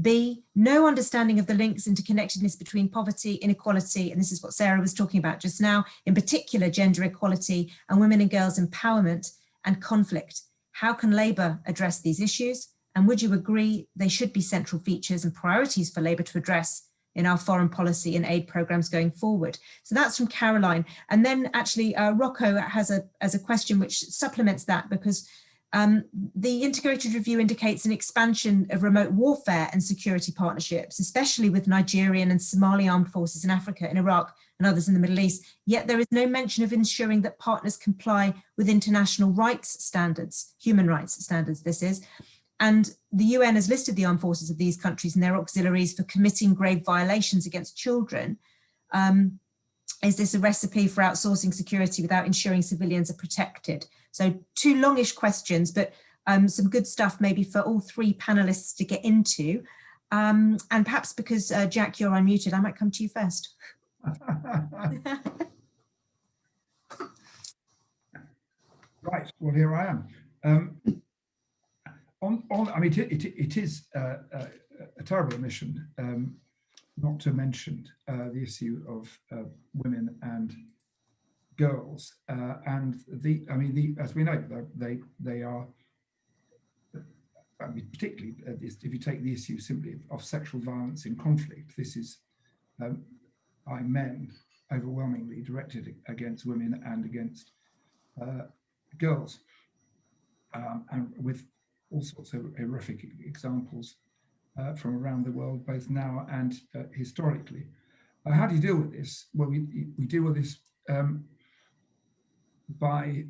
B, no understanding of the links, interconnectedness between poverty, inequality, and this is what Sarah was talking about just now, in particular gender equality and women and girls empowerment and conflict. How can Labour address these issues? And would you agree they should be central features and priorities for Labour to address in our foreign policy and aid programmes going forward? So that's from Caroline. And then actually Rocco has a question which supplements that, because the integrated review indicates an expansion of remote warfare and security partnerships, especially with Nigerian and Somali armed forces in Africa, in Iraq and others in the Middle East. Yet there is no mention of ensuring that partners comply with international rights standards, human rights standards this is. And the UN has listed the armed forces of these countries and their auxiliaries for committing grave violations against children. is this a recipe for outsourcing security without ensuring civilians are protected? So 2 longish questions, but some good stuff maybe for all 3 panelists to get into. And perhaps because Jack, you're unmuted, I might come to you first. Right, well, here I am. I mean, it is a terrible omission, not to mention the issue of women and girls, and as we know, they are. I mean, particularly if you take the issue simply of sexual violence in conflict, this is by men overwhelmingly directed against women and against girls, and with all sorts of horrific examples from around the world, both now and historically. How do you deal with this? Well, we deal with this by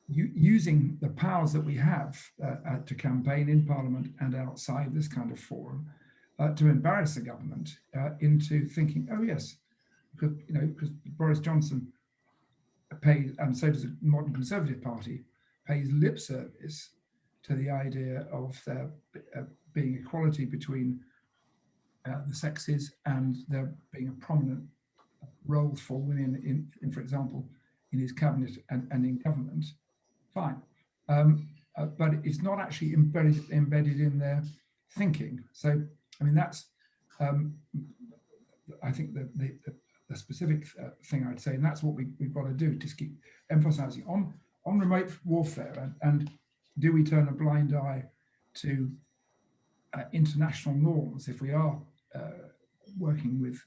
using the powers that we have to campaign in Parliament and outside this kind of forum to embarrass the government into thinking, oh yes, because Boris Johnson pays, and so does the modern Conservative Party, pays lip service to the idea of there being equality between the sexes and there being a prominent role for women in for example, in his cabinet and in government. Fine, but it's not actually embedded in their thinking. So, I mean, that's I think the specific thing I'd say, and that's what we've got to do, to keep emphasising on remote warfare, and do we turn a blind eye to international norms if we are working with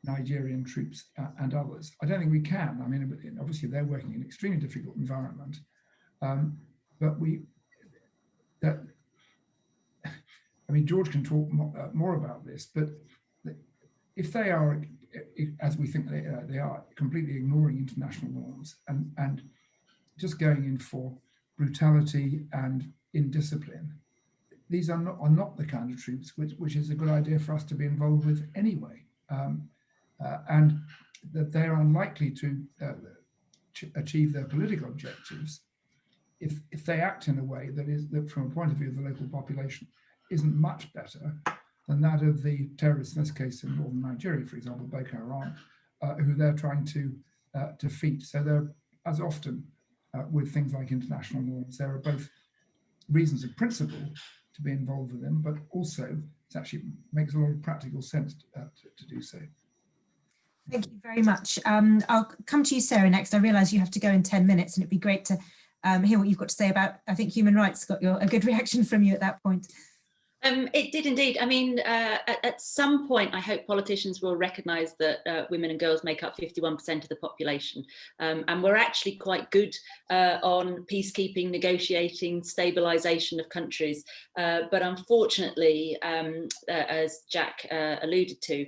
Nigerian troops and others? I don't think we can. I mean, obviously they're working in an extremely difficult environment, but I mean, George can talk more about this, but if they are, as we think they are, completely ignoring international norms and just going in for brutality and indiscipline, these are not the kind of troops which is a good idea for us to be involved with anyway, and that they're unlikely to achieve their political objectives if they act in a way that from a point of view of the local population isn't much better than that of the terrorists, in this case in northern Nigeria, for example, Boko Haram, who they're trying to defeat. So there, as often with things like international norms, there are both reasons of principle to be involved with them, but also it actually makes a lot of practical sense to do so. Thank you very much. I'll come to you, Sarah, next. I realise you have to go in 10 minutes, and it'd be great to hear what you've got to say about, I think, human rights. Got a good reaction from you at that point. It did indeed. I mean, at some point, I hope politicians will recognise that women and girls make up 51% of the population. And we're actually quite good on peacekeeping, negotiating, stabilisation of countries. But unfortunately, as Jack alluded to,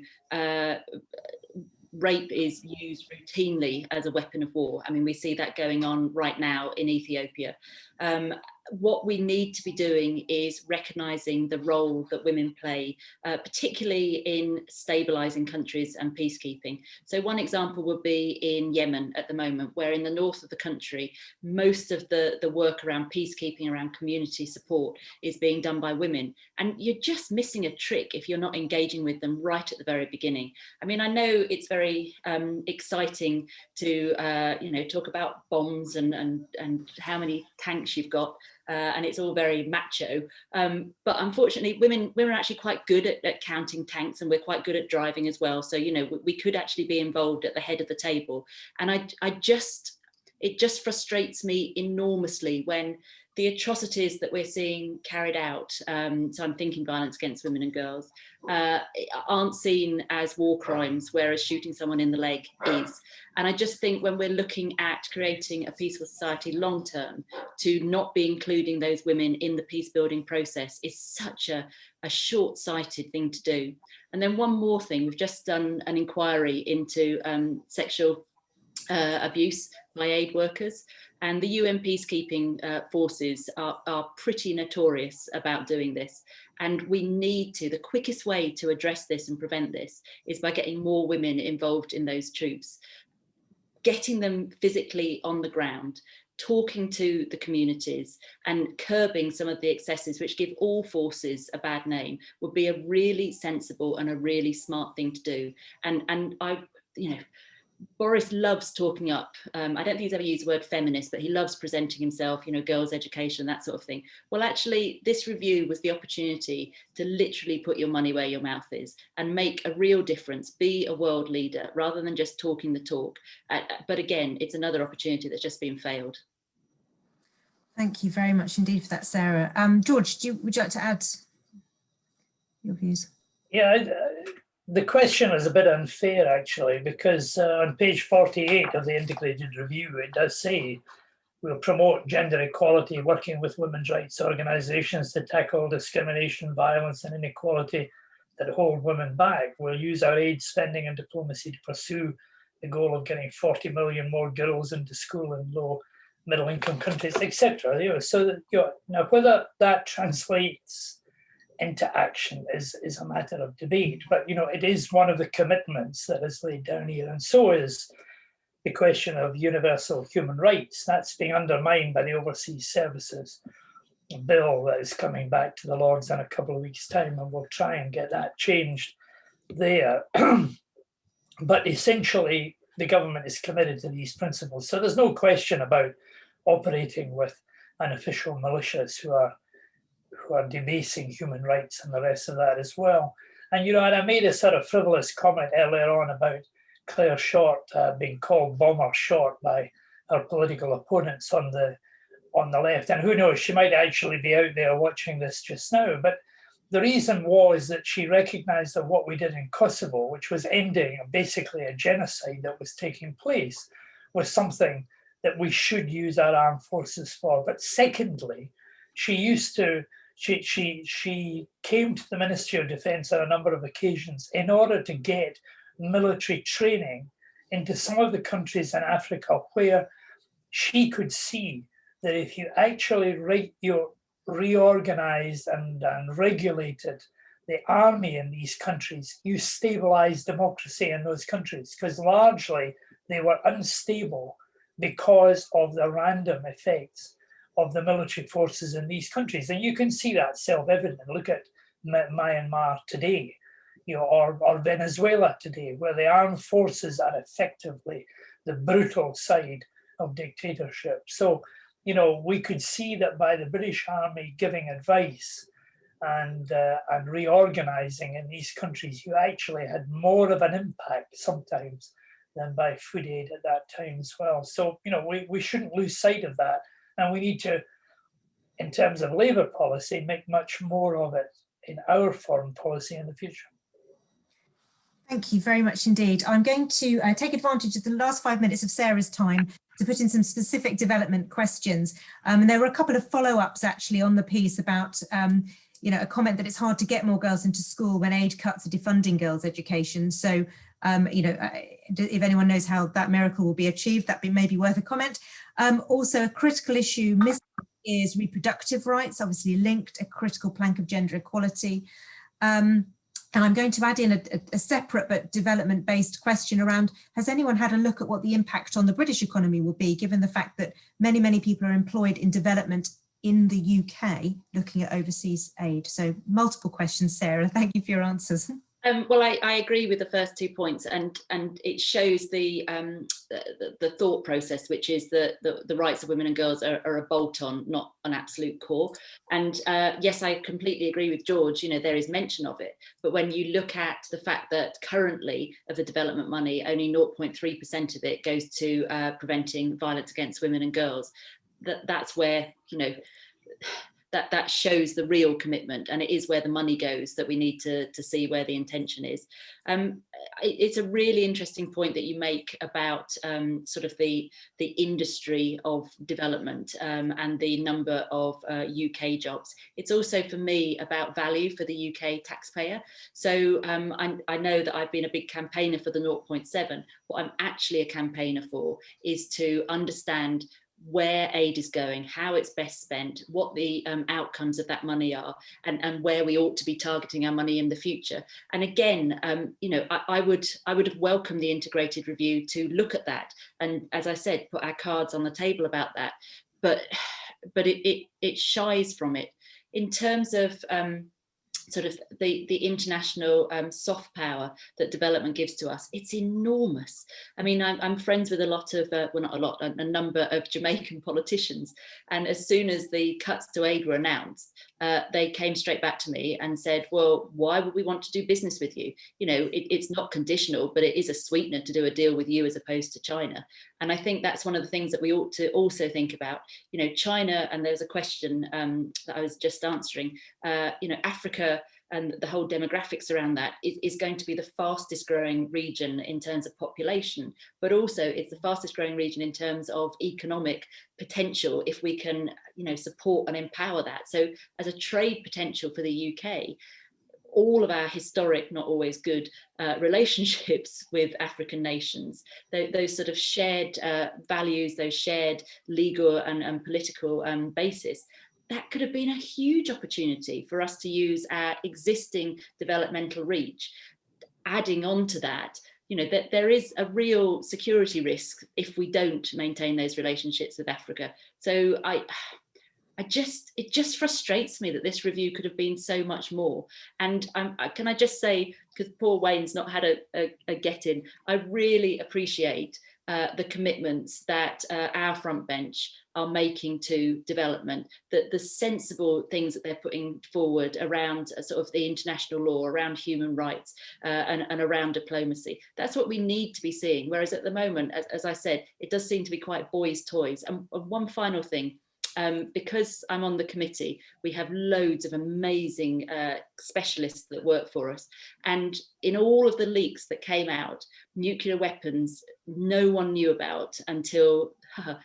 rape is used routinely as a weapon of war. I mean, we see that going on right now in Ethiopia. What we need to be doing is recognising the role that women play, particularly in stabilising countries and peacekeeping. So one example would be in Yemen at the moment, where in the north of the country, most of the work around peacekeeping, around community support is being done by women. And you're just missing a trick if you're not engaging with them right at the very beginning. I mean, I know it's very exciting to talk about bombs and how many tanks you've got, and it's all very macho, but unfortunately women are actually quite good at counting tanks, and we're quite good at driving as well. So we could actually be involved at the head of the table. And it just frustrates me enormously when the atrocities that we're seeing carried out, so I'm thinking violence against women and girls, aren't seen as war crimes, whereas shooting someone in the leg is. And I just think when we're looking at creating a peaceful society long term, to not be including those women in the peace building process is such a short-sighted thing to do. And then one more thing, we've just done an inquiry into sexual abuse by aid workers. And the UN peacekeeping forces are pretty notorious about doing this. And we need to, the quickest way to address this and prevent this is by getting more women involved in those troops, getting them physically on the ground, talking to the communities and curbing some of the excesses which give all forces a bad name would be a really sensible and a really smart thing to do. And I, you know, Boris loves talking up, I don't think he's ever used the word feminist, but he loves presenting himself, you know, girls' education, that sort of thing. Well, actually, this review was the opportunity to literally put your money where your mouth is and make a real difference, be a world leader, rather than just talking the talk. But again, it's another opportunity that's just been failed. Thank you very much indeed for that, Sarah. George, would you like to add your views? Yeah, the question is a bit unfair, actually, because on page 48 of the integrated review, it does say we'll promote gender equality, working with women's rights organisations to tackle discrimination, violence and inequality that hold women back. We'll use our aid spending and diplomacy to pursue the goal of getting 40 million more girls into school in low middle income countries, etc. You know, so that, you know, now whether that translates into action is a matter of debate, but you know, it is one of the commitments that is laid down here, and so is the question of universal human rights. That's being undermined by the Overseas Services Bill that is coming back to the Lords in a couple of weeks' time, and we'll try and get that changed there. But essentially, the government is committed to these principles, so there's no question about operating with unofficial militias who are debasing human rights and the rest of that as well. And you know, and I made a sort of frivolous comment earlier on about Claire Short being called Bomber Short by her political opponents on the left. And who knows, she might actually be out there watching this just now. But the reason was that she recognized that what we did in Kosovo, which was ending basically a genocide that was taking place, was something that we should use our armed forces for. But secondly, she came to the Ministry of Defence on a number of occasions in order to get military training into some of the countries in Africa where she could see that if you actually reorganized and regulated the army in these countries, you stabilize democracy in those countries, because largely they were unstable because of the random effects of the military forces in these countries. And you can see that self-evident. Look at Myanmar today, you know, or Venezuela today, where the armed forces are effectively the brutal side of dictatorship. So, you know, we could see that by the British Army giving advice and reorganizing in these countries, you actually had more of an impact sometimes than by food aid at that time as well. So, you know, we shouldn't lose sight of that. And we need to, in terms of Labour policy, make much more of it in our foreign policy in the future. Thank you very much indeed. I'm going to take advantage of the last 5 minutes of Sarah's time to put in some specific development questions. And there were a couple of follow-ups actually on the piece about, you know, a comment that it's hard to get more girls into school when aid cuts are defunding girls' education. So, you know, if anyone knows how that miracle will be achieved, that'd be maybe worth a comment. Also, a critical issue is reproductive rights, obviously linked, a critical plank of gender equality. And I'm going to add in a separate but development-based question around, has anyone had a look at what the impact on the British economy will be, given the fact that many, many people are employed in development in the UK, looking at overseas aid? So multiple questions, Sarah. Thank you for your answers. Well, I agree with the first 2 points, and it shows the thought process, which is that the rights of women and girls are a bolt-on, not an absolute core. And yes, I completely agree with George. You know, there is mention of it, but when you look at the fact that currently of the development money, only 0.3% of it goes to preventing violence against women and girls, that's where, you know, that shows the real commitment, and it is where the money goes that we need to see where the intention is. It's a really interesting point that you make about sort of the industry of development and the number of UK jobs. It's also for me about value for the UK taxpayer. So I know that I've been a big campaigner for the 0.7. What I'm actually a campaigner for is to understand where aid is going, how it's best spent, what the outcomes of that money are, and where we ought to be targeting our money in the future. And again, you know, I would have welcomed the integrated review to look at that, and as I said, put our cards on the table about that. But it shies from it in terms of sort of the international soft power that development gives to us. It's enormous. I mean, I'm friends with a lot of, well, not a lot, a number of Jamaican politicians. And as soon as the cuts to aid were announced, they came straight back to me and said, well, why would we want to do business with you? You know, it's not conditional, but it is a sweetener to do a deal with you as opposed to China. And I think that's one of the things that we ought to also think about. You know, China, and there's a question that I was just answering, you know, Africa and the whole demographics around that is going to be the fastest growing region in terms of population, but also it's the fastest growing region in terms of economic potential if we can, you know, support and empower that. So as a trade potential for the UK, all of our historic, not always good, relationships with African nations, those sort of shared values, those shared legal and political basis, that could have been a huge opportunity for us to use our existing developmental reach. Adding on to that, you know, that there is a real security risk if we don't maintain those relationships with Africa. So it just frustrates me that this review could have been so much more. And can I just say, because poor Wayne's not had a get in, I really appreciate the commitments that our front bench are making to development, that the sensible things that they're putting forward around sort of the international law, around human rights and around diplomacy. That's what we need to be seeing. Whereas at the moment, as I said, it does seem to be quite boys' toys. And one final thing, because I'm on the committee, we have loads of amazing specialists that work for us. And in all of the leaks that came out, nuclear weapons, no one knew about until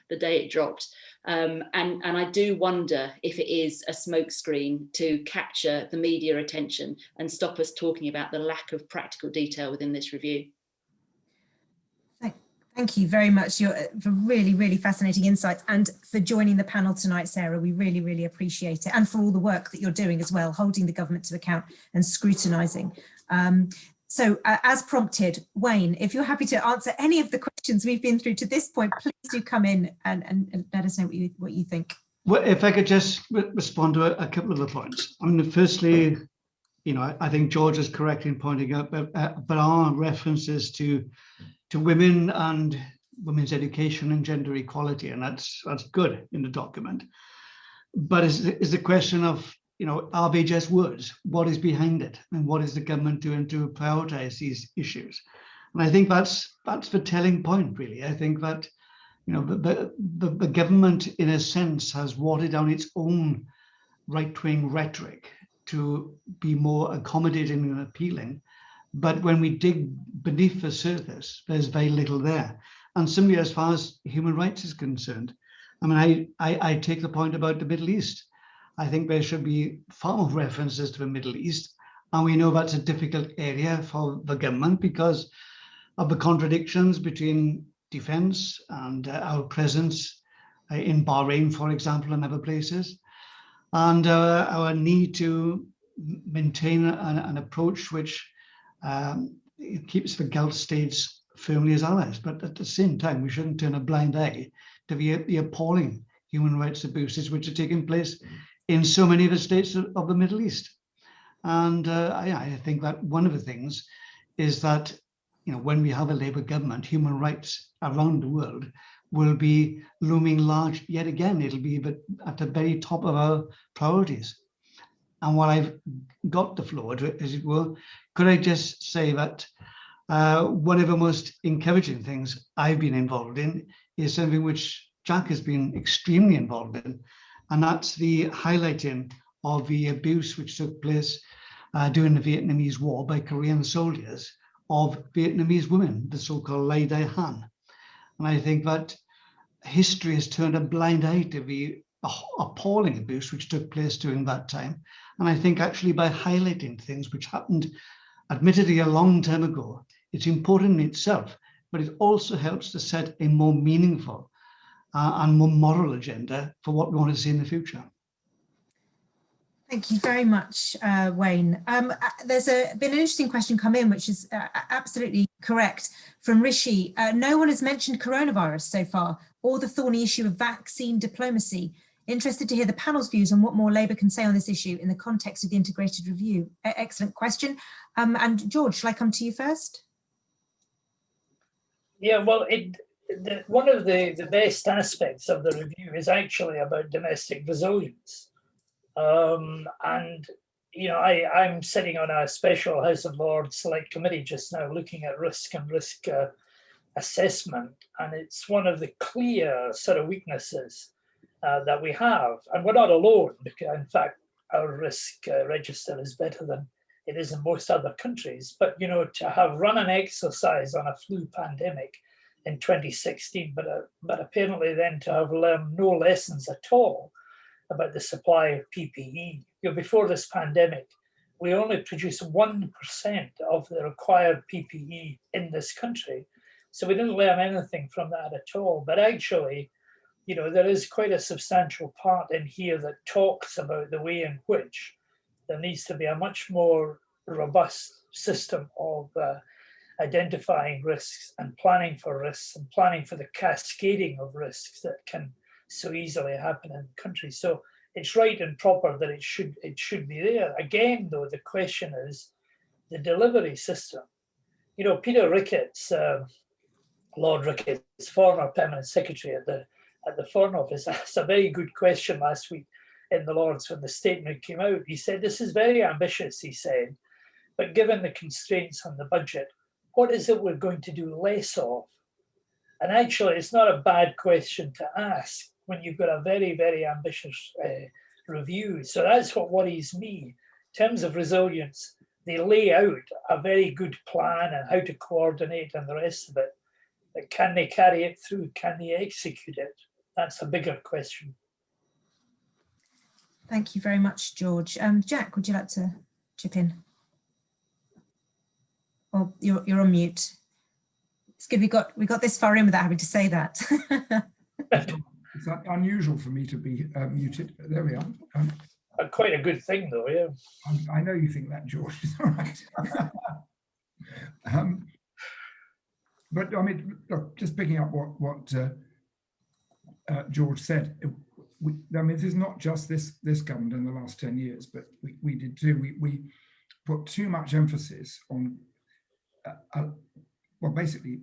the day it dropped. And I do wonder if it is a smokescreen to capture the media attention and stop us talking about the lack of practical detail within this review. Thank you very much for really, really fascinating insights, and for joining the panel tonight, Sarah. We really, really appreciate it, and for all the work that you're doing as well, holding the government to account and scrutinising. So as prompted, Wayne, if you're happy to answer any of the questions we've been through to this point, please do come in and let us know what you think. Well, if I could just respond to a couple of the points. I mean, firstly, you know, I think George is correct in pointing out, but our references to women and women's education and gender equality, and that's good in the document. But is the question of, you know, are they just words? What is behind it, and what is the government doing to prioritise these issues? And I think that's the telling point, really. I think that, you know, the government, in a sense, has watered down its own right-wing rhetoric to be more accommodating and appealing. But when we dig beneath the surface, there's very little there. And similarly, as far as human rights is concerned, I mean, I take the point about the Middle East. I think there should be far more references to the Middle East. And we know that's a difficult area for the government because of the contradictions between defense and our presence in Bahrain, for example, and other places. And our need to maintain an approach which it keeps the Gulf states firmly as allies, but at the same time, we shouldn't turn a blind eye to the appalling human rights abuses which are taking place in so many of the states of the Middle East. And I think that one of the things is that, you know, when we have a Labour government, human rights around the world will be looming large yet again. It'll be at the very top of our priorities. And while I've got the floor, as it were, could I just say that one of the most encouraging things I've been involved in is something which Jack has been extremely involved in, and that's the highlighting of the abuse which took place during the Vietnamese War by Korean soldiers of Vietnamese women, the so-called Lai Dai Han. And I think that history has turned a blind eye to the appalling abuse which took place during that time. And I think actually by highlighting things which happened admittedly a long time ago, it's important in itself, but it also helps to set a more meaningful and more moral agenda for what we want to see in the future. Thank you very much, Wayne. There's been an interesting question come in, which is absolutely correct, from Rishi. No one has mentioned coronavirus so far, or the thorny issue of vaccine diplomacy. Interested to hear the panel's views on what more Labour can say on this issue in the context of the integrated review. Excellent question. And George, shall I come to you first? Yeah, well, one of the best aspects of the review is actually about domestic resilience. And, you know, I'm sitting on a special House of Lords Select Committee just now looking at risk and risk assessment. And it's one of the clear sort of weaknesses that we have. And we're not alone, because in fact, our risk register is better than it is in most other countries. But, you know, to have run an exercise on a flu pandemic in 2016, but apparently then to have learned no lessons at all about the supply of PPE. You know, before this pandemic, we only produced 1% of the required PPE in this country. So we didn't learn anything from that at all. But actually, you know, there is quite a substantial part in here that talks about the way in which there needs to be a much more robust system of identifying risks and planning for risks and planning for the cascading of risks that can so easily happen in countries. So it's right and proper that it should be there. Again, though, the question is the delivery system. You know, Peter Ricketts, Lord Ricketts, former permanent secretary at the Foreign Office, asked a very good question last week in the Lords when the statement came out. He said, "This is very ambitious," he said, "but given the constraints on the budget, what is it we're going to do less of?" And actually, it's not a bad question to ask when you've got a very, very ambitious review. So that's what worries me. In terms of resilience, they lay out a very good plan and how to coordinate and the rest of it. But can they carry it through? Can they execute it? That's a bigger question. Thank you very much, George. Jack, would you like to chip in? Oh, you're on mute. It's good we got this far in without having to say that. It's unusual for me to be muted. There we are. Quite a good thing, though, yeah. I know you think that, George. Is all right. But I mean, look, just picking up what George said. I mean, this is not just this government in the last 10 years, but we did too. We put too much emphasis on, well, basically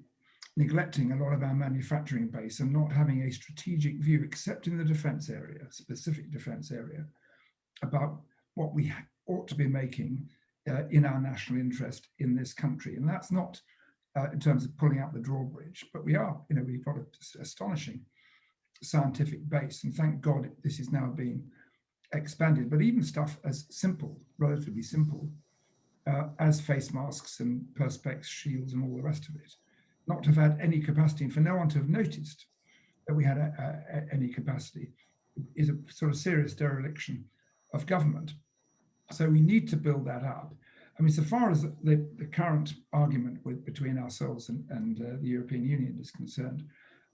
neglecting a lot of our manufacturing base and not having a strategic view, except in the defence area, specific defence area, about what we ought to be making in our national interest in this country. And that's not in terms of pulling out the drawbridge, but we are, you know, we've got an astonishing scientific base, and thank God this is now being expanded. But even stuff as simple, relatively simple, as face masks and perspex shields and all the rest of it, not to have had any capacity, and for no one to have noticed that we had any capacity, is a sort of serious dereliction of government. So we need to build that up. I mean, so far as the current argument between ourselves and the European Union is concerned,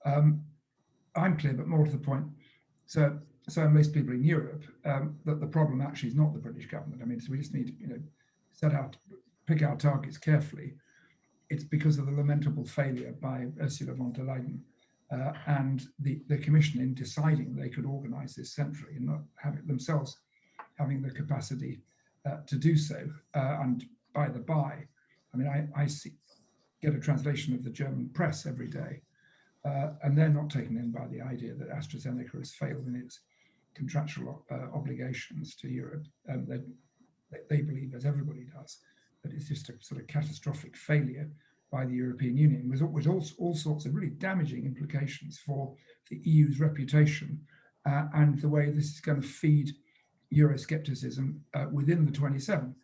I'm clear, but more to the point, so most people in Europe, that the problem actually is not the British government. I mean, so we just need to, you know, pick our targets carefully. It's because of the lamentable failure by Ursula von der Leyen and the Commission in deciding they could organise this centrally and not have it themselves having the capacity to do so. And by the by, I mean, I get a translation of the German press every day, and they're not taken in by the idea that AstraZeneca has failed in its contractual obligations to Europe. They believe, as everybody does, that it's just a sort of catastrophic failure by the European Union with all sorts of really damaging implications for the EU's reputation and the way this is going to feed Euroscepticism within the 27.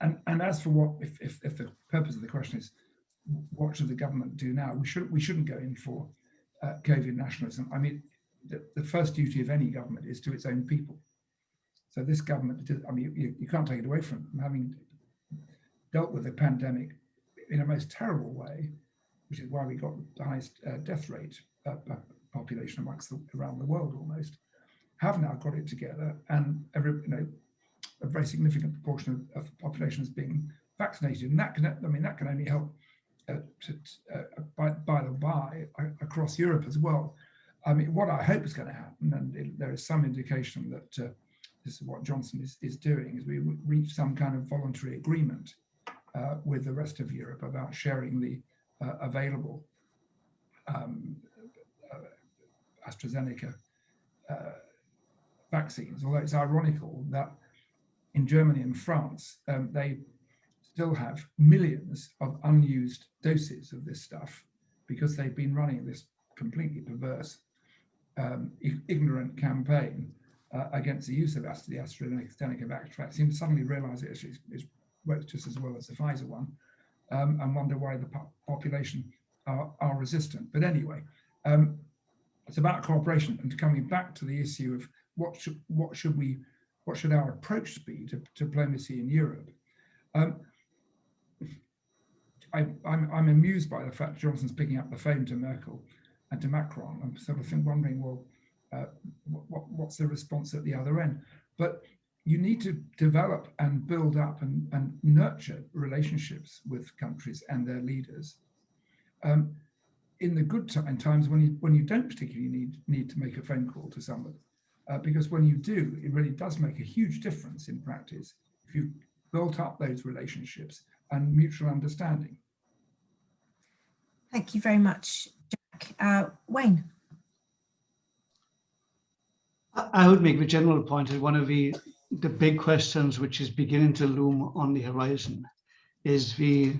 And as for what, if the purpose of the question is, what should the government do now? We shouldn't go in for COVID nationalism. I mean, the first duty of any government is to its own people. So this government, I mean, you can't take it away from them, having dealt with the pandemic in a most terrible way, which is why we got the highest death rate population around the world almost, have now got it together, and a very significant proportion of the population is being vaccinated, and that can only help by the by across Europe as well. I mean, what I hope is going to happen, and there is some indication that this is what Johnson is doing, is we reach some kind of voluntary agreement with the rest of Europe about sharing the available AstraZeneca vaccines. Although it's ironical that in Germany and France, they still have millions of unused doses of this stuff because they've been running this completely perverse, ignorant campaign against the use of the AstraZeneca vaccine. Suddenly realise it works just as well as the Pfizer one, and wonder why the population are resistant. But anyway, it's about cooperation, and coming back to the issue of what should our approach be to diplomacy in Europe. I'm amused by the fact Johnson's picking up the phone to Merkel and to Macron. I'm sort of wondering, well, what's the response at the other end? But you need to develop and build up and nurture relationships with countries and their leaders in the good times when you don't particularly need to make a phone call to somebody, because when you do, it really does make a huge difference in practice if you've built up those relationships and mutual understanding. Thank you very much, Jack. Wayne. I would make the general point that one of the big questions which is beginning to loom on the horizon is the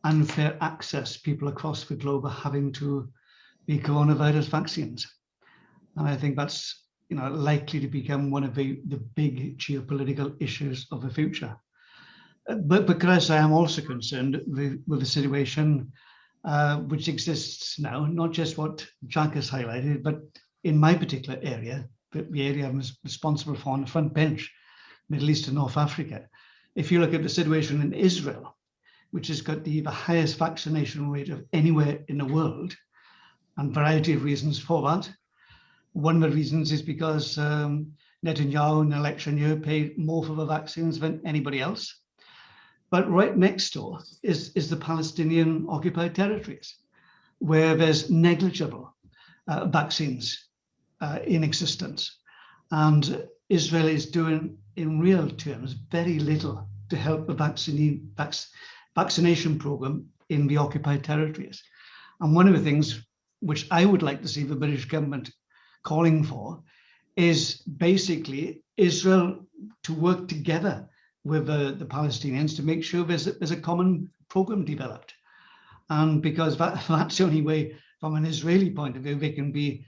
unfair access people across the globe are having to the coronavirus vaccines. And I think that's likely to become one of the big geopolitical issues of the future. But because I am also concerned with the situation which exists now, not just what Jack has highlighted, but in my particular area, the area I'm responsible for on the front bench, Middle East and North Africa. If you look at the situation in Israel, which has got the highest vaccination rate of anywhere in the world, and a variety of reasons for that. One of the reasons is because Netanyahu in the election year paid more for the vaccines than anybody else. But right next door is the Palestinian occupied territories, where there's negligible vaccines in existence. And Israel is doing, in real terms, very little to help the vaccination program in the occupied territories. And one of the things which I would like to see the British government calling for is basically Israel to work together with the Palestinians to make sure there's a common program developed. And because that's the only way, from an Israeli point of view, they can be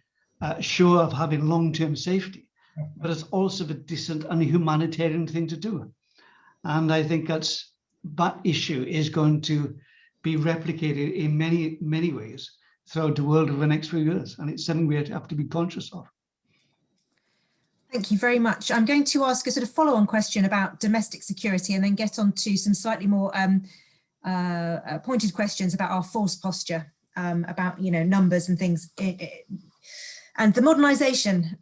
sure of having long-term safety. But it's also the decent and humanitarian thing to do. And I think that issue is going to be replicated in many, many ways throughout the world over the next few years. And it's something we have to be conscious of. Thank you very much. I'm going to ask a sort of follow-on question about domestic security and then get on to some slightly more pointed questions about our force posture, about numbers and things, and the modernisation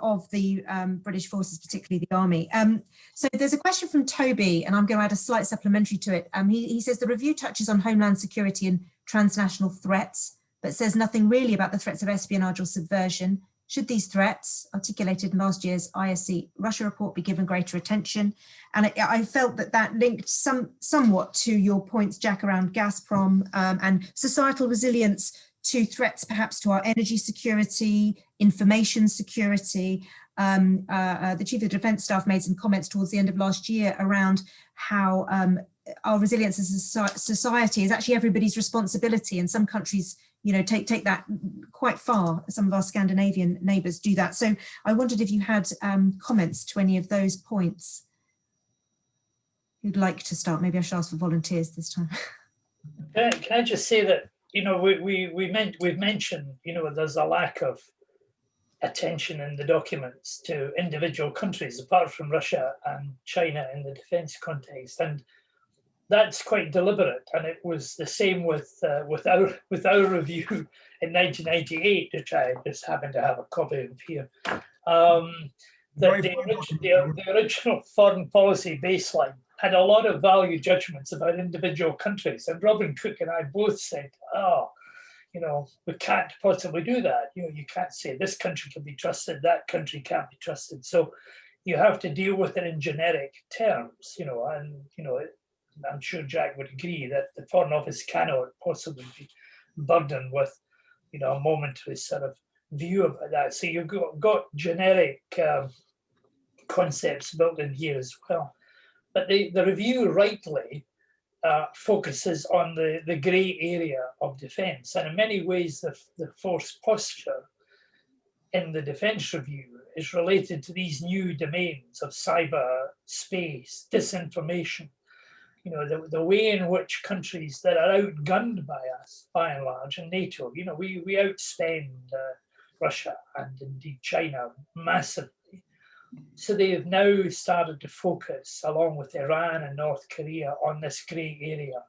of the British forces, particularly the army. So there's a question from Toby, and I'm going to add a slight supplementary to it. He says the review touches on homeland security and transnational threats, but says nothing really about the threats of espionage or subversion. Should these threats, articulated in last year's ISC Russia report, be given greater attention? And I felt that linked somewhat to your points, Jack, around Gazprom and societal resilience to threats perhaps to our energy security, information security. The Chief of Defence Staff made some comments towards the end of last year around how our resilience as a society is actually everybody's responsibility, and some countries, you know, take that quite far. Some of our Scandinavian neighbours do that. So I wondered if you had comments to any of those points. Who'd like to start? Maybe I should ask for volunteers this time. Can I just say that, you know, we've mentioned, you know, there's a lack of attention in the documents to individual countries apart from Russia and China in the defence context, and that's quite deliberate. And it was the same with our review in 1998, which I just happen to have a copy of here. The original foreign policy baseline had a lot of value judgments about individual countries, and Robin Cook and I both said, oh, you know, we can't possibly do that. You know, you can't say this country can be trusted, that country can't be trusted. So you have to deal with it in generic terms, you know, and, you know, I'm sure Jack would agree that the Foreign Office cannot possibly be burdened with, you know, a momentary sort of view about that. So you've got generic concepts built in here as well. But the review rightly focuses on the grey area of defence. And in many ways, the force posture in the defence review is related to these new domains of cyber, space, disinformation. You know, the way in which countries that are outgunned by us, by and large, and NATO, you know, we outspend Russia and indeed China massively. So they have now started to focus, along with Iran and North Korea, on this grey area.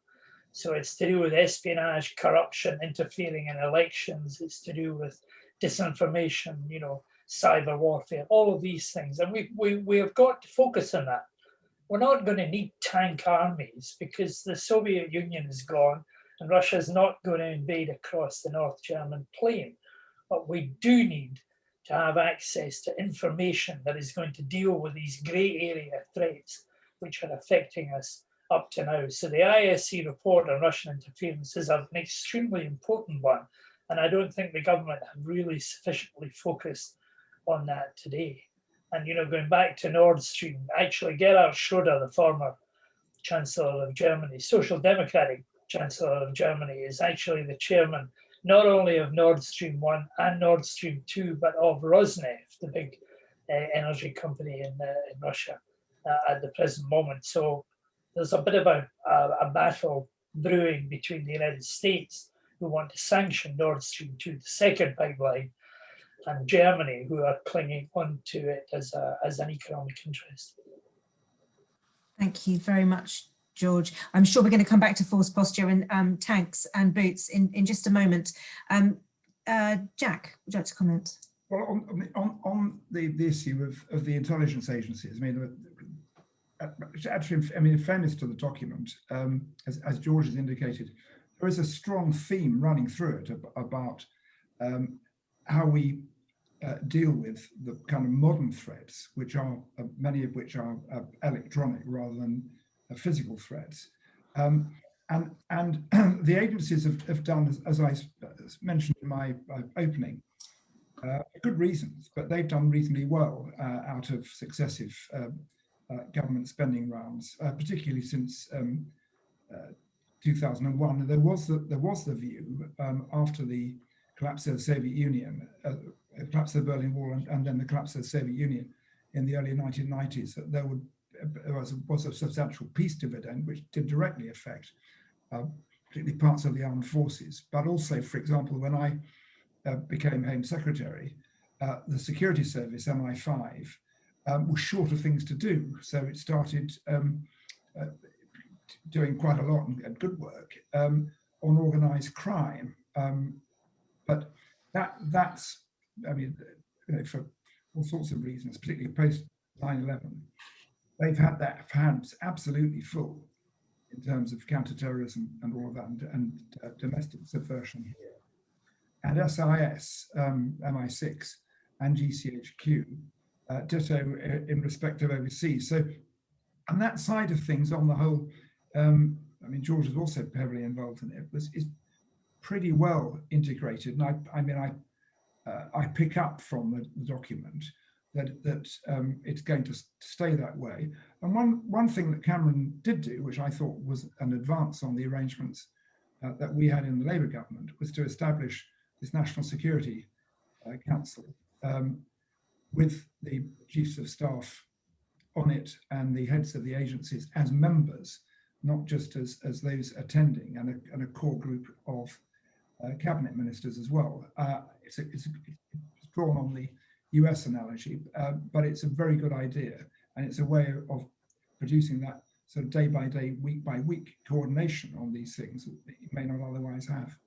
So it's to do with espionage, corruption, interfering in elections. It's to do with disinformation, you know, cyber warfare, all of these things. And we have got to focus on that. We're not going to need tank armies because the Soviet Union is gone and Russia is not going to invade across the North German plain. But we do need to have access to information that is going to deal with these grey area threats which are affecting us up to now. So the ISC report on Russian interference is an extremely important one, and I don't think the government have really sufficiently focused on that today. And, you know, going back to Nord Stream, actually Gerhard Schröder, the former Chancellor of Germany, Social Democratic Chancellor of Germany, is actually the chairman not only of Nord Stream 1 and Nord Stream 2, but of Rosneft, the big energy company in Russia at the present moment. So there's a bit of a battle brewing between the United States, who want to sanction Nord Stream 2, the second pipeline, and Germany, who are clinging onto it as an economic interest. Thank you very much, George. I'm sure we're going to come back to force posture and tanks and boots in just a moment. Jack, would you like to comment? Well, on the issue of the intelligence agencies, I mean, actually, I mean, in fairness to the document, as George has indicated, there is a strong theme running through it about how we deal with the kind of modern threats, which are many of which are electronic rather than physical threats. And the agencies have done, as I mentioned in my opening, good reasons, but they've done reasonably well out of successive government spending rounds, particularly since 2001. There was the view after the collapse of the Soviet Union, collapse of the Berlin Wall, and then the collapse of the Soviet Union in the early 1990s, that there was a substantial peace dividend, which did directly affect particularly parts of the armed forces. But also, for example, when I became Home Secretary, the security service, MI5, was short of things to do. So it started doing quite a lot and good work on organized crime. But that's, I mean, you know, for all sorts of reasons, particularly post 9/11, they've had their hands absolutely full in terms of counterterrorism and all of that, and domestic subversion here. And SIS, MI6, and GCHQ, ditto in respect of overseas. So, on that side of things, on the whole, I mean, George is also heavily involved in it, is pretty well integrated. And I pick up from the document that it's going to stay that way. And one thing that Cameron did do, which I thought was an advance on the arrangements that we had in the Labour government, was to establish this National Security Council with the chiefs of staff on it and the heads of the agencies as members, not just as those attending, and a core group of cabinet ministers as well. It's drawn on the US analogy, but it's a very good idea, and it's a way of producing that sort of day by day, week by week coordination on these things that you may not otherwise have.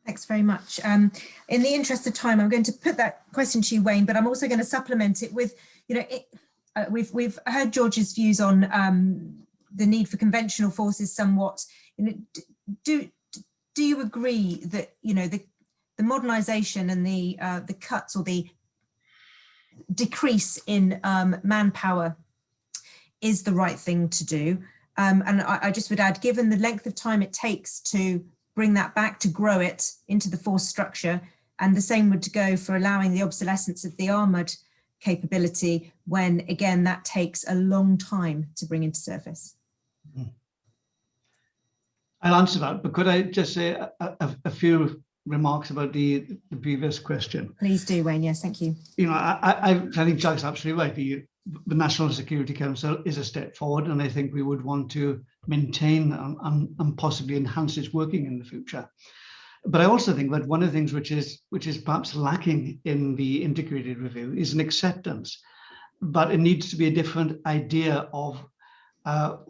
Thanks very much. In the interest of time, I'm going to put that question to you, Wayne, but I'm also going to supplement it with, you know, we've heard George's views on the need for conventional forces somewhat. You know, do you agree that, you know, the modernisation and the cuts or the decrease in manpower is the right thing to do? And I just would add, given the length of time it takes to bring that back, to grow it into the force structure, and the same would go for allowing the obsolescence of the armoured capability, when again that takes a long time to bring into service. I'll answer that, but could I just say a few remarks about the previous question? Please do, Wayne. Yes, thank you. You know, I think Jack's absolutely right. The National Security Council is a step forward, and I think we would want to maintain and possibly enhance its working in the future. But I also think that one of the things which is perhaps lacking in the integrated review is an acceptance, but it needs to be a different idea of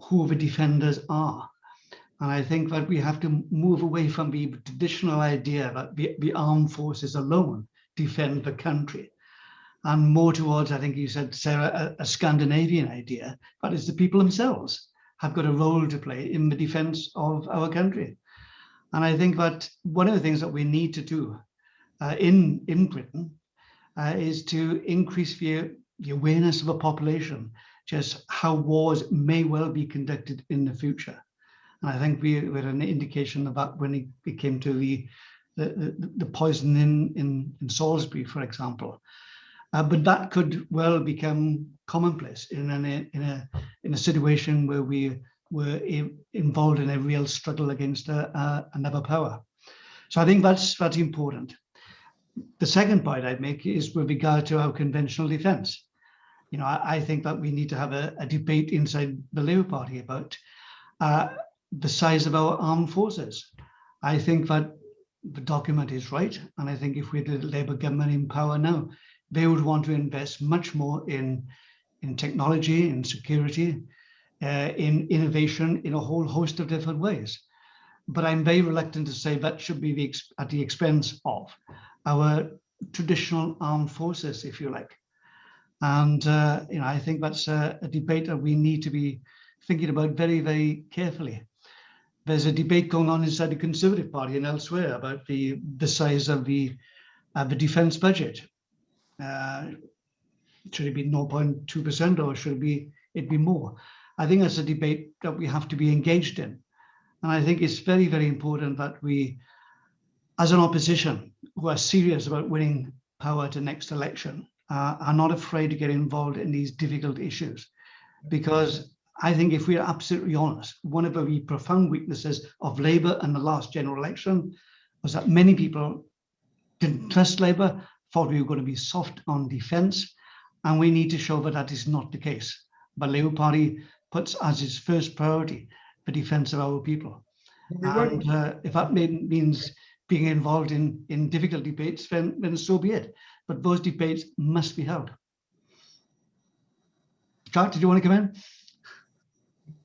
who the defenders are. And I think that we have to move away from the traditional idea that the armed forces alone defend the country, and more towards, I think you said, Sarah, a Scandinavian idea, that is the people themselves have got a role to play in the defense of our country. And I think that one of the things that we need to do in Britain is to increase the awareness of the population, just how wars may well be conducted in the future. And I think we had an indication of that when it came to the poison in Salisbury, for example. But that could well become commonplace in a situation where we were involved in a real struggle against another power. So I think that's important. The second point I'd make is with regard to our conventional defence. You know, I think that we need to have a debate inside the Labour Party about the size of our armed forces. I think that the document is right, and I think if we had the Labour government in power now, they would want to invest much more in technology, in security, in innovation, in a whole host of different ways. But I'm very reluctant to say that should be at the expense of our traditional armed forces, if you like. And you know, I think that's a debate that we need to be thinking about very, very carefully. There's a debate going on inside the Conservative Party and elsewhere about the size of the defence budget. Should it be 0.2% or should it be more? I think that's a debate that we have to be engaged in. And I think it's very, very important that we, as an opposition who are serious about winning power to next election, are not afraid to get involved in these difficult issues. Because I think if we are absolutely honest, one of the profound weaknesses of Labour in the last general election was that many people didn't trust Labour, thought we were going to be soft on defence, and we need to show that that is not the case. But Labour Party puts as its first priority the defence of our people. And if that means being involved in difficult debates, then so be it. But those debates must be held. Jack, did you want to come in?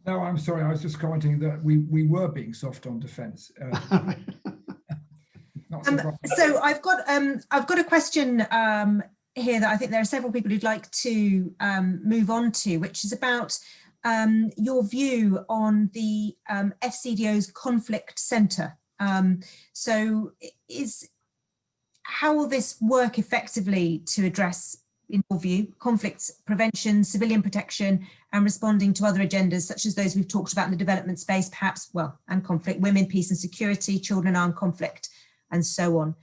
No, I'm sorry. I was just commenting that we were being soft on defence. So I've got a question here that I think there are several people who'd like to move on to, which is about your view on the FCDO's conflict centre. So how will this work effectively to address, in your view, conflict prevention, civilian protection, and responding to other agendas such as those we've talked about in the development space, perhaps, well, and conflict, women, peace and security, children, armed conflict, and so on.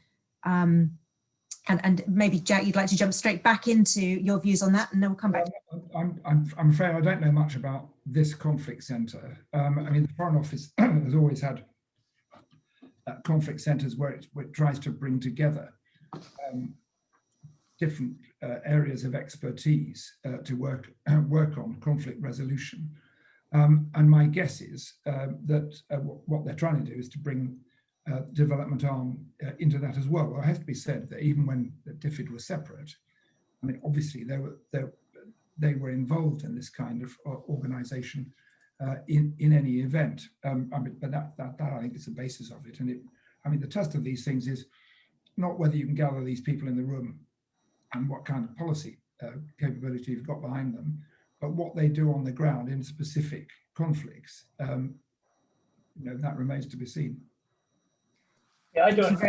And maybe Jack, you'd like to jump straight back into your views on that, and then we'll come back. I'm afraid I don't know much about this conflict centre. I mean, the Foreign Office has always had conflict centres where it tries to bring together different areas of expertise to work on conflict resolution. And my guess is that what they're trying to do is to bring development arm into that as well. Well, it has to be said that even when the DFID was separate, I mean, obviously they were involved in this kind of organisation in any event. I mean, but that I think is the basis of it. And I mean, the test of these things is not whether you can gather these people in the room and what kind of policy capability you've got behind them, but what they do on the ground in specific conflicts. You know, that remains to be seen. Yeah, I don't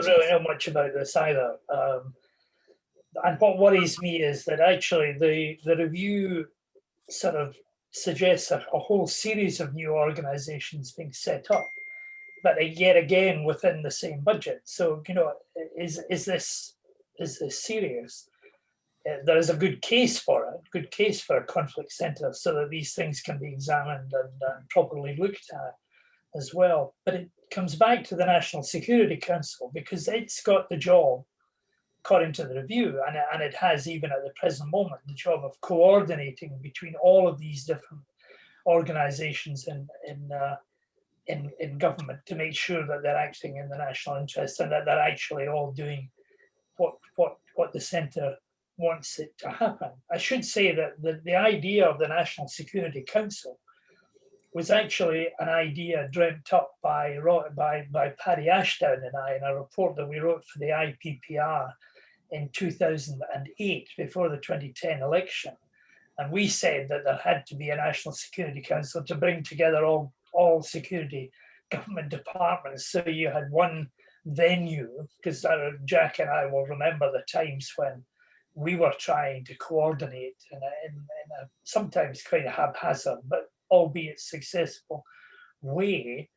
really know much about this either. And what worries me is that actually the review sort of suggests a whole series of new organisations being set up, but yet again within the same budget. So, you know, is this serious? There is a good case for a conflict centre so that these things can be examined and properly looked at as well. But it comes back to the National Security Council, because it's got the job, according to the review, and it has even at the present moment the job of coordinating between all of these different organisations in government to make sure that they're acting in the national interest and that they're actually all doing what the centre wants it to happen. I should say that the idea of the National Security Council was actually an idea dreamt up by Paddy Ashdown and I in a report that we wrote for the IPPR in 2008 before the 2010 election. And we said that there had to be a National Security Council to bring together all security government departments. So you had one venue, because Jack and I will remember the times when we were trying to coordinate in a sometimes quite haphazard, but albeit successful way.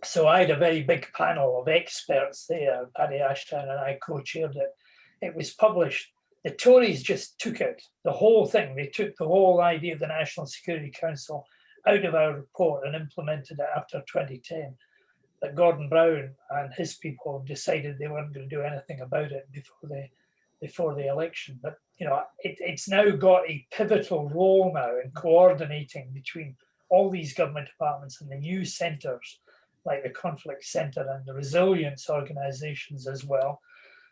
So I had a very big panel of experts there. Paddy Ashton and I co-chaired it. It was published. The Tories just took it, the whole thing. They took the whole idea of the National Security Council out of our report and implemented it after 2010. But Gordon Brown and his people decided they weren't going to do anything about it before the election. But you know, it's now got a pivotal role now in coordinating between all these government departments and the new centres like the conflict centre and the resilience organisations as well.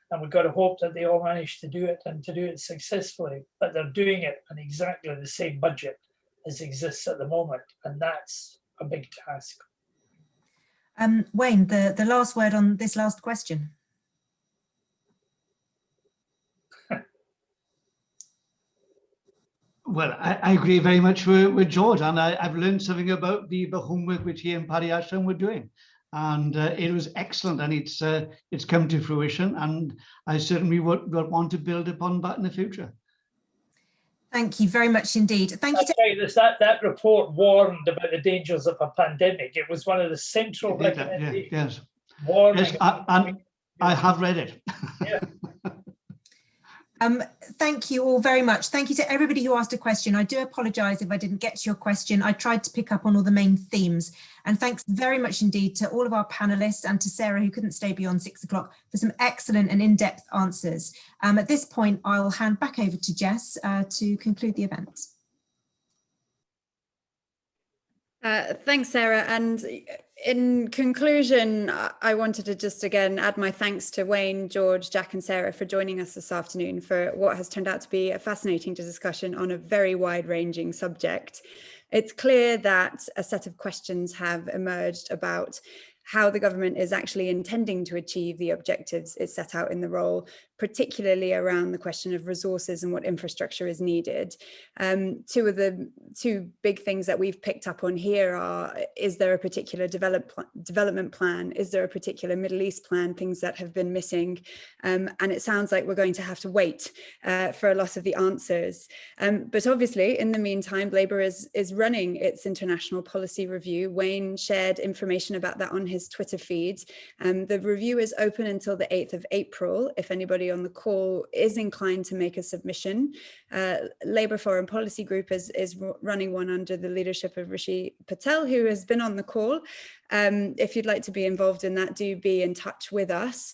And we've got to hope that they all manage to do it and to do it successfully. But they're doing it on exactly the same budget as exists at the moment, and that's a big task. Wayne, the last word on this last question. Well, I agree very much with George, and I've learned something about the homework which he and Paddy Ashton were doing, and it was excellent, and it's come to fruition, and I certainly would want to build upon that in the future. Thank you very much indeed. Thank you. That report warned about the dangers of a pandemic. It was one of the central recommendations. Yes. Warning. Yes, I have read it. Yeah. Thank you all very much. Thank you to everybody who asked a question. I do apologise if I didn't get to your question. I tried to pick up on all the main themes. And thanks very much indeed to all of our panellists and to Sarah, who couldn't stay beyond 6 o'clock, for some excellent and in-depth answers. At this point, I'll hand back over to Jess to conclude the event. Thanks, Sarah. And in conclusion, I wanted to just again add my thanks to Wayne, George, Jack and Sarah for joining us this afternoon for what has turned out to be a fascinating discussion on a very wide-ranging subject. It's clear that a set of questions have emerged about how the government is actually intending to achieve the objectives it set out in the role, particularly around the question of resources and what infrastructure is needed. Two big things that we've picked up on here are, is there a particular development plan? Is there a particular Middle East plan? Things that have been missing. And it sounds like we're going to have to wait for a lot of the answers. But obviously, in the meantime, Labour is running its international policy review. Wayne shared information about that on his Twitter feed. The review is open until the 8th of April. If anybody on the call is inclined to make a submission, Labour Foreign Policy Group is running one under the leadership of Rishi Patel, who has been on the call. If you'd like to be involved in that, do be in touch with us.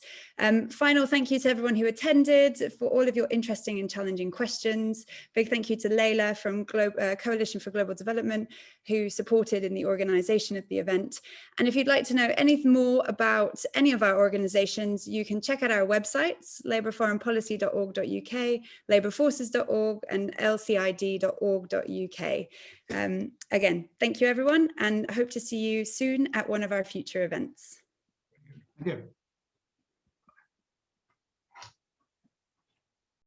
Final thank you to everyone who attended for all of your interesting and challenging questions. Big thank you to Leila from Coalition for Global Development, who supported in the organisation of the event. And if you'd like to know anything more about any of our organisations, you can check out our websites, labourforeignpolicy.org.uk, labourforces.org and lcid.org.uk. Again, thank you everyone, and hope to see you soon at one of our future events. Thank you.